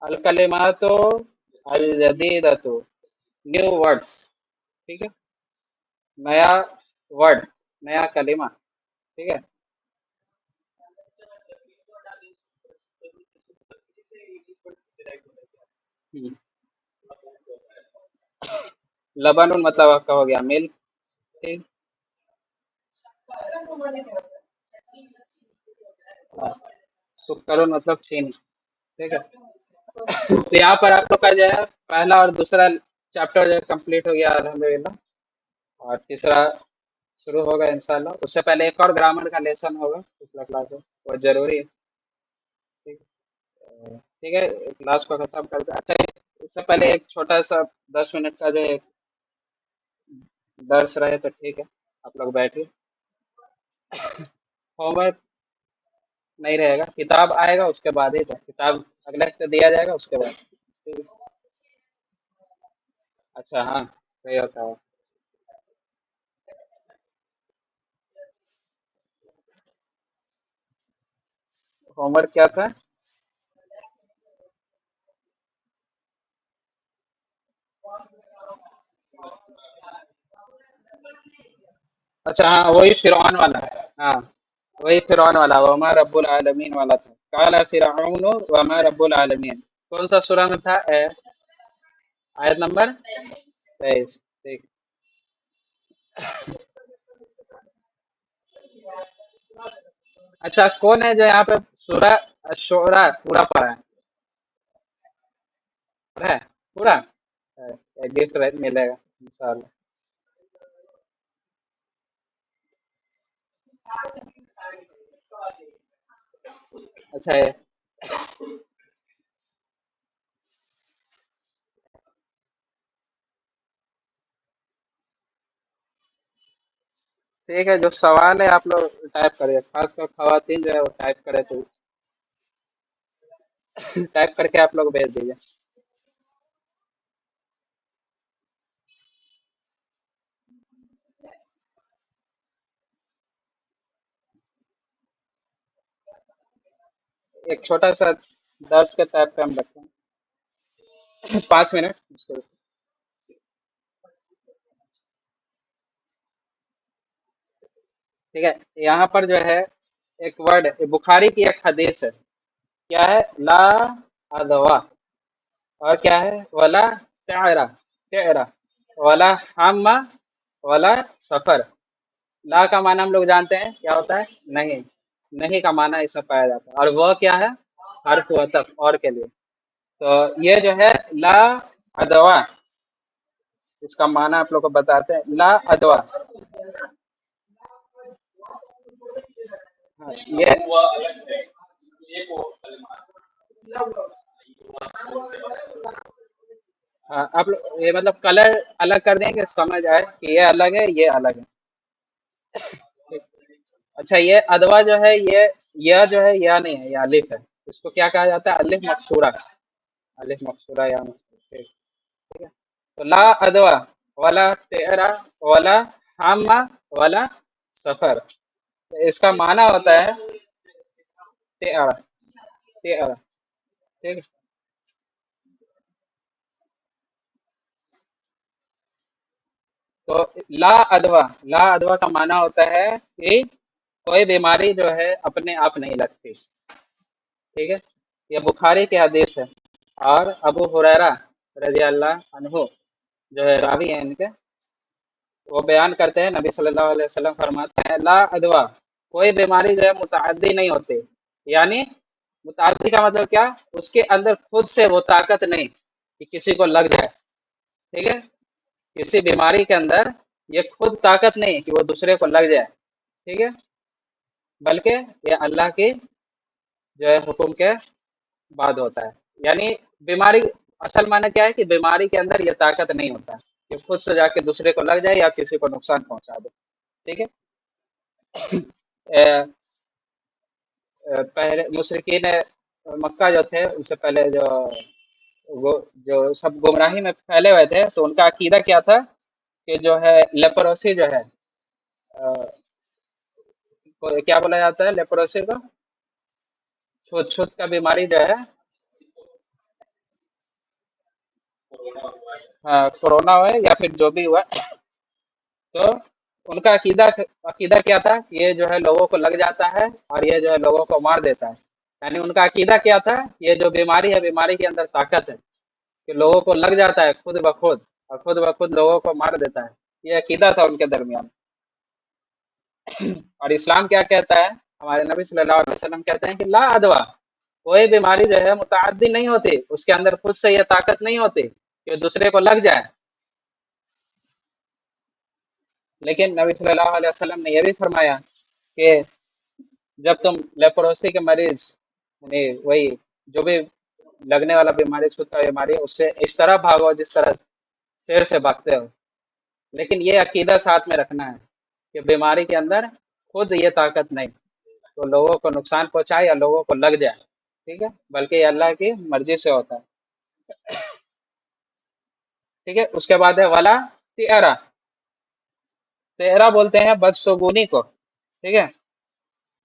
अल कलिमातो अल जदीदतु, न्यू वर्ड्स। ठीक है, नया वर्ड, नया कलिमा। ठीक है। हम्म, लबानन मतलब आपका हो गया मिल्क। ठीक। हाँ, सुक्करुन मतलब चीनी। ठीक है। तो यहाँ पर आप लोग का जो है पहला और दूसरा चैप्टर जो है कंप्लीट हो गया अल्हम्दुलिल्लाह। और तीसरा शुरू होगा इंशाल्लाह। उससे पहले एक और ग्रामर का लेसन होगा पिछला क्लास में, वो जरूरी है। ठीक ठीक है, क्लास को खत्म करते हैं। अच्छा, इससे पहले एक छोटा सा 10 मिनट का जो एक दर्श रहे तो ठीक है, आप लोग बैठिए। होमवर्क नहीं रहेगा, किताब आएगा उसके बाद ही, तो किताब अगले हफ्ते दिया जाएगा उसके बाद। ठीक है? अच्छा हाँ, सही होता है। होमवर्क क्या था। अच्छा हाँ, वही फिरौन वाला है। हाँ, वही फिरौन वाला, वमा रब्बुल आलमीन वाला था। काला फिरऔन वमा रब्बुल आलमीन। कौन सा सूरा में था, आयत नंबर 23। ठीक। अच्छा, कौन है जो यहाँ पे सूरा शोरा पूरा पढ़ा है, पढ़ा है पूरा। एक गिफ्ट मिलेगा इंशाल्लाह। अच्छा है। ठीक है, जो सवाल है आप लोग टाइप करिए, खासकर खवातीन जो है वो टाइप करे तो टाइप करके आप लोग भेज दीजिए। एक छोटा सा दर्ज के टाइप का हम रखते हैं 5 मिनट उसको। ठीक है, यहाँ पर जो है एक वर्ड, बुखारी की एक हदीस है, क्या है, ला अदवा। और क्या है? वला त्यारा, त्यारा, वला हम्मा, वला सफर। ला का माना हम लोग जानते हैं क्या होता है? नहीं। नहीं का माना इसमें पाया जाता है। और वह क्या है? हर्फ वतफ, और के लिए। तो ये जो है ला अदवा, इसका माना आप लोग को बताते हैं। ला अदवा, हाँ, ये हाँ, आप लोग ये मतलब कलर अलग कर दें कि समझ आए कि ये अलग है, ये अलग है। ठीक। अच्छा, ये अदवा जो है, ये यह जो है यह नहीं है, ये अलिफ है। इसको क्या कहा जाता है? अलिफ मकसूरा। अलिफ मकसूरा या मकसूरा। ठीक। ठीक है। तो ला अदवा, वाला तेरा, वाला हामा, वाला सफर। तो इसका माना होता है तेरा, तेरा। ठीक है। तो ला अदवा, ला अदवा का माना होता है कि कोई बीमारी जो है अपने आप नहीं लगती। ठीक है। ये बुखारी के हदीस है। और अबू हुरैरा रजी अल्लाह अन्हु जो है रावी है इनके, वो बयान करते हैं, नबी सल्लल्लाहु अलैहि वसल्लम फरमाते हैं ला अदवा, कोई बीमारी जो है मुतअद्दी नहीं होती। यानी मुतअद्दी का मतलब क्या? उसके अंदर खुद से वो ताकत नहीं कि किसी को लग जाए। ठीक है। किसी बीमारी के अंदर ये खुद ताकत नहीं कि वो दूसरे को लग जाए। ठीक है। बल्कि ये अल्लाह की जो है हुक्म के बाद होता है। यानी बीमारी, असल माना क्या है कि बीमारी के अंदर ये ताकत नहीं होता कि खुद से जाके दूसरे को लग जाए या किसी को नुकसान पहुंचा दे। ठीक है। अ, पहले मुशरिकीन मक्का जो थे, उनसे पहले जो वो जो सब गुमराही में फैले हुए थे, तो उनका अकीदा क्या था कि जो है लेप्रोसी जो है, क्या बोला जाता है लेप्रोसी को? छूत, छूत का बीमारी जो है, हाँ, कोरोना हुआ है या फिर जो भी हुआ, तो उनका अकीदा अकीदा क्या था कि ये जो है लोगों को लग जाता है और ये जो है लोगों को मार देता है। यानी उनका अकीदा क्या था? ये जो बीमारी है, बीमारी के अंदर ताकत है कि लोगों को लग जाता है खुद ब खुद, और खुद ब खुद लोगों को मार देता है। ये अकीदा था उनके दरमियान। और इस्लाम क्या कहता है? हमारे नबी सल्लल्लाहु अलैहि वसल्लम कहते हैं कि ला अदवा, कोई बीमारी जो है मुतअद्दी नहीं होती, उसके अंदर खुद से ये ताकत नहीं होती कि दूसरे को लग जाए। लेकिन नबी सल्लल्लाहु अलैहि वसल्लम ने यह भी फरमाया कि जब तुम लेप्रोसी के मरीज, यानी वही जो भी लगने वाला बीमारी, छूत का बीमारी है, उससे इस तरह भागो जिस तरह शेर से भागते हो। लेकिन ये अकीदा साथ में रखना है कि बीमारी के अंदर खुद ये ताकत नहीं तो लोगों को नुकसान पहुंचाए या लोगों को लग जाए। ठीक है। बल्कि ये अल्लाह की मर्जी से होता है। ठीक है। उसके बाद है वाला तियरा, तेरा बोलते हैं बदसुगुनी को। ठीक है।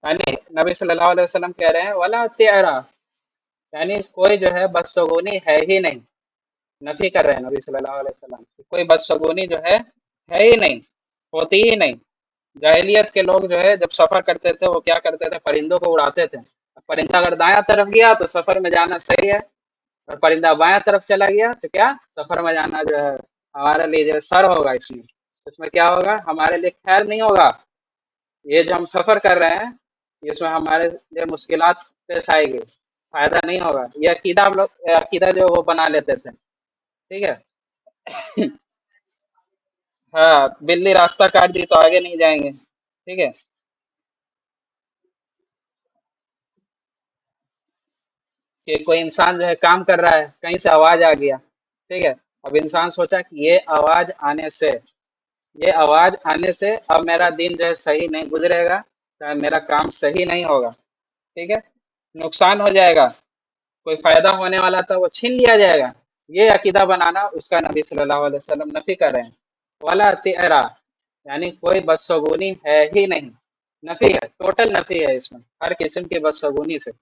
यानी नबी सल्लल्लाहु अलैहि वसल्लम कह रहे हैं वाला तियरा, यानी कोई जो है बदसुगुनी है ही नहीं। नफी कर रहे हैं नबी सल्लल्लाहु अलैहि वसल्लम कि कोई बदसुगुनी जो है ही नहीं, होती ही नहीं। जाहिलियत के लोग जो है जब सफर करते थे, वो क्या करते थे? परिंदों को उड़ाते थे। परिंदा अगर दायां तरफ गया तो सफर में जाना सही है, और परिंदा बायां तरफ चला गया तो क्या? सफर में जाना जो है हमारे लिए जो है सर होगा। इसमें इसमें क्या होगा? हमारे लिए खैर नहीं होगा। ये जो हम सफर कर रहे हैं, इसमें हमारे लिए मुश्किलात पेश आएगी, फायदा नहीं होगा। ये अकीदा हम लोग, ये अकीदा जो वो बना लेते थे। ठीक है। हाँ, बिल्ली रास्ता काट दी तो आगे नहीं जाएंगे। ठीक है। कि कोई इंसान जो है काम कर रहा है, कहीं से आवाज आ गया। ठीक है। अब इंसान सोचा कि ये आवाज आने से अब मेरा दिन जो है सही नहीं गुजरेगा, तो मेरा काम सही नहीं होगा। ठीक है। नुकसान हो जाएगा, कोई फायदा होने वाला था वो छीन लिया जाएगा। ये अकीदा बनाना, उसका नबी सल्लल्लाहु अलैहि वसल्लम नफी कर रहे हैं। वाला तियरा, यानी कोई बदसगुनी है ही नहीं। नफी है, टोटल नफी है इसमें, हर किस्म की बदसगुनी से।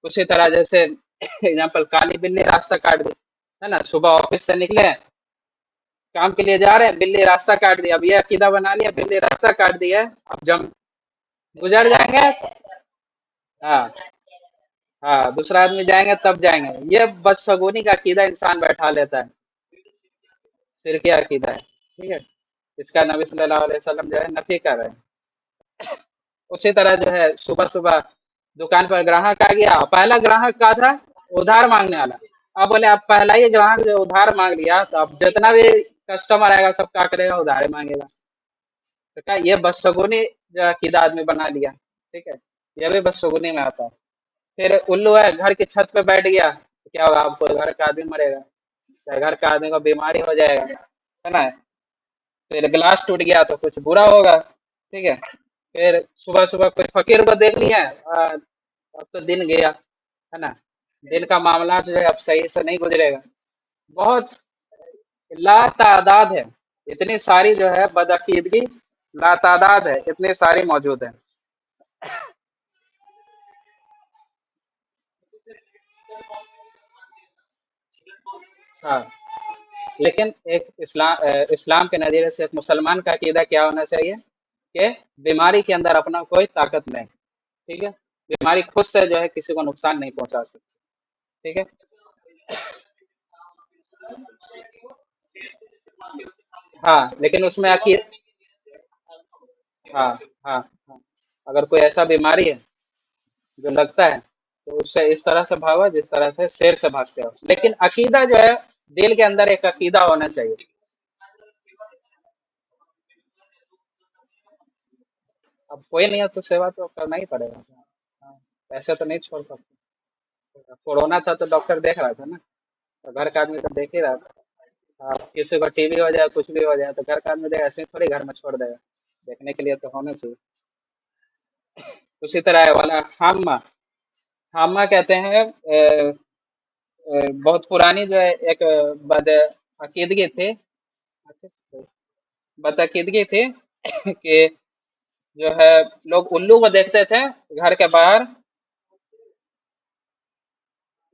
उसी तरह जैसे एग्जाम्पल, काली बिल्ली रास्ता काट दी, है ना? सुबह ऑफिस से निकले, काम के लिए जा रहे हैं, बिल्ली रास्ता काट दिया। अब ये अकीदा बना लिया बिल्ली रास्ता काट दिया है, अब जब गुजर जाएंगे, हाँ, हाँ, दूसरा आदमी जाएंगे तब जाएंगे, ये बदशगुनी का अकीदा इंसान बैठा लेता है। शिरकी अकीदा है, ठीक है। इसका नबी सल्लल्लाहु अलैहि वसल्लम जो है नफी कर रहे हैं। उसी तरह जो है सुबह सुबह दुकान पर ग्राहक आ गया, पहला ग्राहक का था उधार मांगने वाला। अब बोले आप पहला ही ग्राहक जो उधार मांग लिया, तो अब जितना भी कस्टमर आएगा सब क्या करेगा, उधार ही मांगेगा। तो क्या ये बदशगुनी जो अकीदा आदमी बना लिया, ठीक है। ये भी बदशगुनी में आता है। फिर उल्लू है, घर की छत पे बैठ गया, तो क्या होगा, आपको घर का आदमी मरेगा, या घर का आदमी को बीमारी हो जाएगा, है ना। फिर गिलास टूट गया तो कुछ बुरा होगा, ठीक है। फिर सुबह सुबह कोई फकीर को देख लिया, अब तो दिन गया, है ना। दिन का मामला जो है अब सही से नहीं गुजरेगा। बहुत लातादाद है, इतनी सारी जो है बदअकीदगी लातादाद है, इतनी सारी मौजूद है। हाँ, लेकिन एक इस्लाम के नज़रिए से एक मुसलमान का अकीदा क्या होना चाहिए कि बीमारी के अंदर अपना कोई ताकत नहीं, ठीक है। बीमारी खुद से जो है किसी को नुकसान नहीं पहुंचा सकती, ठीक है। हाँ, लेकिन उसमें हाँ, हाँ, हाँ, अगर कोई ऐसा बीमारी है जो लगता है, तो उससे इस तरह से भागो जिस तरह से शेर से भागते हो, लेकिन अकीदा जो है, दिल के अंदर एक अकीदा होना चाहिए। अब कोई नहीं है तो सेवा तो करना ही पड़ेगा। हाँ, ऐसे तो नहीं छोड़ सकते। कोरोना था तो डॉक्टर देख रहा था ना, तो घर का आदमी तो देख ही रहा था। हाँ, किसी को टीबी हो जाए, कुछ भी हो जाए, तो घर का आदमी देख ऐसे ही थोड़ी घर में छोड़ देगा, देखने के लिए तो होना चाहिए। उसी तरह है वाला हामा। हामा कहते हैं बहुत पुरानी जो है एक बद अकीदगी थी, बदअकीदगी थी कि जो है लोग उल्लू को देखते थे घर के बाहर,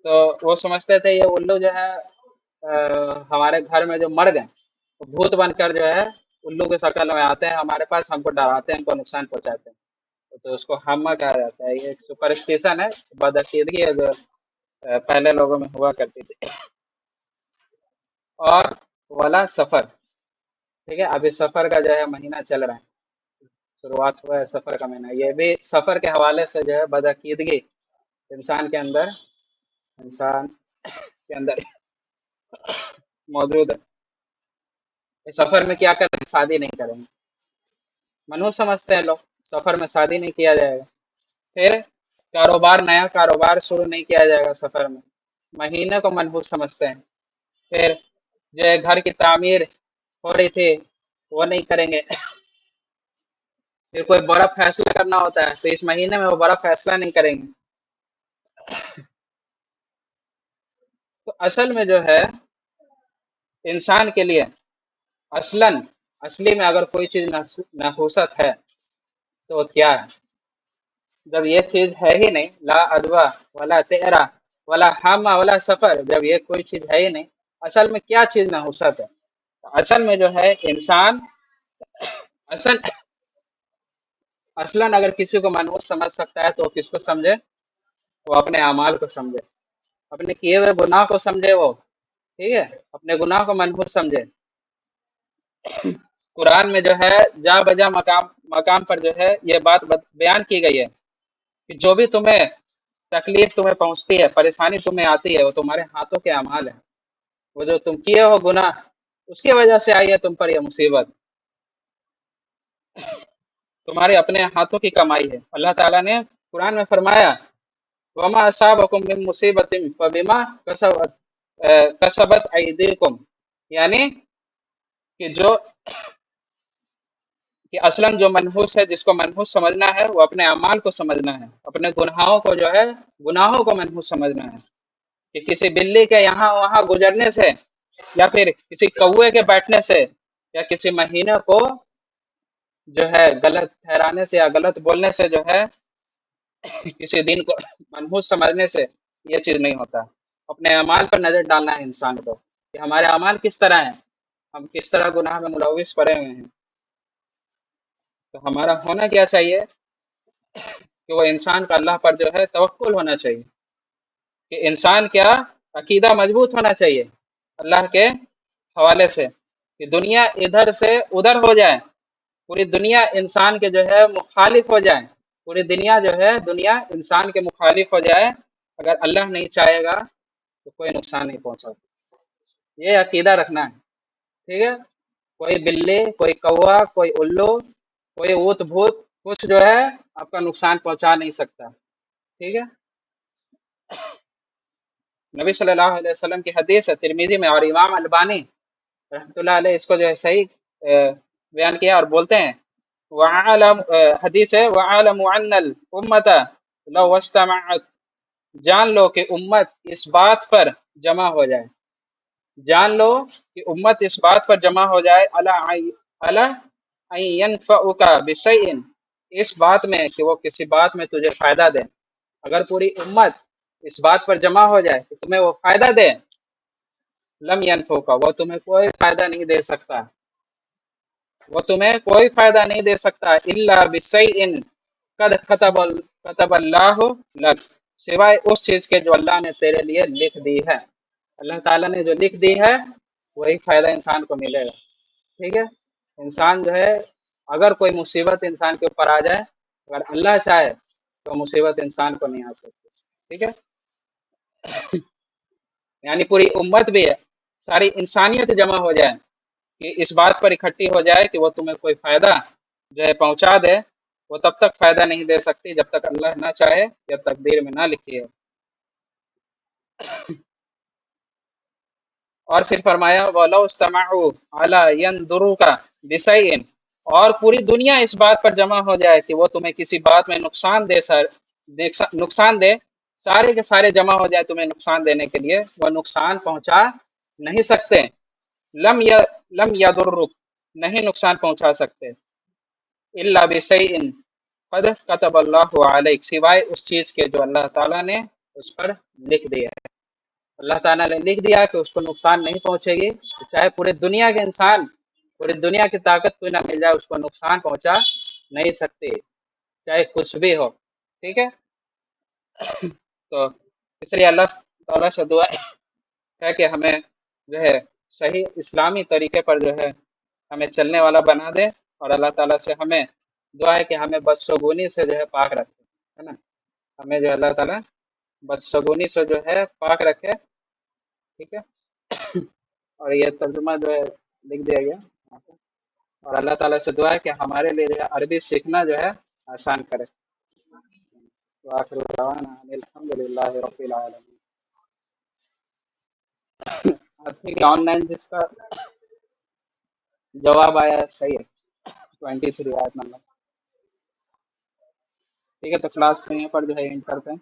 तो वो समझते थे ये उल्लू जो है हमारे घर में जो मर गए, वो भूत बनकर जो है उल्लू के शक्ल में आते हैं हमारे पास, हमको डराते हैं, हमको नुकसान पहुंचाते हैं। तो उसको हम्मा कहा जाता है, ये एक सुपरस्टिशन है, बदअकीदगी है जो पहले लोगों में हुआ करती थी। और वाला सफर, ठीक है। अभी सफर का जो है महीना चल रहा है, शुरुआत हुआ है सफर का महीना, ये भी सफर के हवाले से जो है बदअकीदगी इंसान के अंदर इंसान के अंदर मौजूद है। इस सफर में क्या करेंगे, शादी नहीं करेंगे, मनहूस समझते हैं लोग, सफर में शादी नहीं किया जाएगा। फिर कारोबार, नया कारोबार शुरू नहीं किया जाएगा सफर में, महीने को मनहूस समझते हैं। फिर जो है घर की तामीर हो रही थी, वो नहीं करेंगे। फिर कोई बड़ा फैसला करना होता है, तो इस महीने में वो बड़ा फैसला नहीं करेंगे। तो असल में जो है इंसान के लिए असलन असली में अगर कोई चीज नहूसत है, तो वो क्या है। जब ये चीज है ही नहीं, ला अदवा वला तेरा वला हामा वला सफर, जब ये कोई चीज है ही नहीं, असल में क्या चीज नहूसत है। असल में जो है इंसान असल असलन अगर किसी को मनहूस समझ सकता है तो वो किसको समझे, वो अपने अमाल को समझे, अपने किए हुए गुनाह को समझे वो, ठीक है। अपने गुनाह को मनहूस समझे। कुरान में जो है जा बजा मकाम मकाम पर जो है ये बात बयान की गई है कि जो भी तुम्हें तकलीफ तुम्हें पहुंचती है, परेशानी तुम्हें आती है, वो तुम्हारे हाथों के अमाल है। वो जो तुम किए हो गुनाह, उसकी वजह से आई है तुम पर यह मुसीबत, तुम्हारे अपने हाथों की कमाई है। अल्लाह ताला ने कुरान में फरमाया, वमा असाबकुम मिन मुसीबतिन फबिमा कसबत कसबत अयदीकुम, यानी कि जो कि असलन जो मनहूस है, जिसको मनहूस समझना है, वो अपने अमाल को समझना है, अपने गुनाहों को जो है गुनाहों को मनहूस समझना है। कि किसी बिल्ली के यहाँ वहां गुजरने से, या फिर किसी कौवे के बैठने से, या किसी महीने को जो है गलत ठहराने से या गलत बोलने से जो है किसी दिन को मनहूस समझने से ये चीज नहीं होता। अपने अमाल पर नजर डालना है इंसान को कि हमारे अमाल किस तरह हैं, हम किस तरह गुनाह में मुलविस पड़े हुए हैं। तो हमारा होना क्या चाहिए कि वो इंसान का अल्लाह पर जो है तवक्कुल होना चाहिए। کہ انسان کیا عقیدہ مضبوط ہونا چاہیے اللہ کے حوالے سے، کہ دنیا ادھر سے ادھر ہو جائے، پوری دنیا انسان کے جو ہے مخالف ہو جائے، پوری دنیا جو ہے دنیا انسان کے مخالف ہو جائے، اگر اللہ نہیں چاہے گا تو کوئی نقصان نہیں پہنچا سکتا۔ یہ عقیدہ رکھنا ہے، ٹھیک ہے؟ کوئی بلی، کوئی کوا، کوئی الو، کوئی اوت بھوت کچھ جو ہے آپ کا نقصان پہنچا نہیں سکتا، ٹھیک ہے؟ نبی صلی اللہ علیہ وسلم کی حدیث ہے ترمذی میں، اور امام البانی رحمۃ اللہ علیہ اس کو جو ہے صحیح بیان کیا، اور بولتے ہیں وعالم، حدیث ہے وعالم ان الامت لو اجتمعت، جان لو کہ امت اس بات پر جمع ہو جائے، جان لو کہ امت اس بات پر جمع ہو جائے اللہ ان ينفعك بشيء، اس بات میں کہ وہ کسی بات میں تجھے فائدہ دے، اگر پوری امت اس بات پر جمع ہو جائے کہ تمہیں وہ فائدہ دے، لم ينفعك، وہ تمہیں کوئی فائدہ نہیں دے سکتا، وہ تمہیں کوئی فائدہ نہیں دے سکتا، الا بشیء قد كتب اللہ لک، سوائے اس چیز کے جو اللہ نے تیرے لیے لکھ دی ہے، اللہ تعالیٰ نے جو لکھ دی ہے وہی فائدہ انسان کو ملے گا، ٹھیک ہے؟ انسان جو ہے اگر کوئی مصیبت انسان کے اوپر آ جائے، اگر اللہ چاہے تو مصیبت انسان کو نہیں آ سکتی، ٹھیک ہے؟ یعنی پوری امت بھی ہے، ساری انسانیت جمع ہو جائے کہ اس بات پر اکٹھی ہو جائے کہ وہ تمہیں کوئی فائدہ جو ہے پہنچا دے، وہ تب تک فائدہ نہیں دے سکتی جب تک اللہ نہ چاہے یا تقدیر میں نہ لکھی ہے۔ اور پھر فرمایا وَلَوْ اسْتَمَعُوا عَلَىٰ يَنْظُرُوكَ بِشَيْءٍ، اور پوری دنیا اس بات پر جمع ہو جائے کہ وہ تمہیں کسی بات میں نقصان دے، سارے کے سارے جمع ہو جائے تمہیں نقصان دینے کے لیے، وہ نقصان پہنچا نہیں سکتے، لم یضرک، نہیں نقصان پہنچا سکتے، الا بشیء قد کتب اللہ علیک، سوائے اس چیز کے جو اللہ تعالیٰ نے اس پر لکھ دیا ہے، اللہ تعالیٰ نے لکھ دیا کہ اس کو نقصان نہیں پہنچے گی، چاہے پورے دنیا کے انسان، پوری دنیا کی طاقت کوئی نہ مل جائے، اس کو نقصان پہنچا نہیں سکتی، چاہے کچھ بھی ہو، ٹھیک ہے؟ تو اس لیے اللہ تعالیٰ سے دعا ہے کہ ہمیں جو ہے صحیح اسلامی طریقے پر جو ہے ہمیں چلنے والا بنا دے، اور اللہ تعالیٰ سے ہمیں دعا ہے کہ ہمیں بدشگونی سے جو ہے پاک رکھے، ہے نا؟ ہمیں جو اللہ تعالیٰ بدشگونی سے جو ہے پاک رکھے، ٹھیک ہے؟ اور یہ ترجمہ جو ہے لکھ دیا گیا، اور اللہ تعالیٰ سے دعا ہے کہ ہمارے لیے جو ہے عربی سیکھنا جو ہے آسان کرے۔ وآخر دعوانا ان الحمد للہ رب العالمین۔ ٹھیک ہے، آن لائن جس کا جواب آیا ہے صحیح ہے، 23 آیت نمبر، ٹھیک ہے؟ تو کلاس کو یہیں پر جو ہے اینڈ کرتے ہیں۔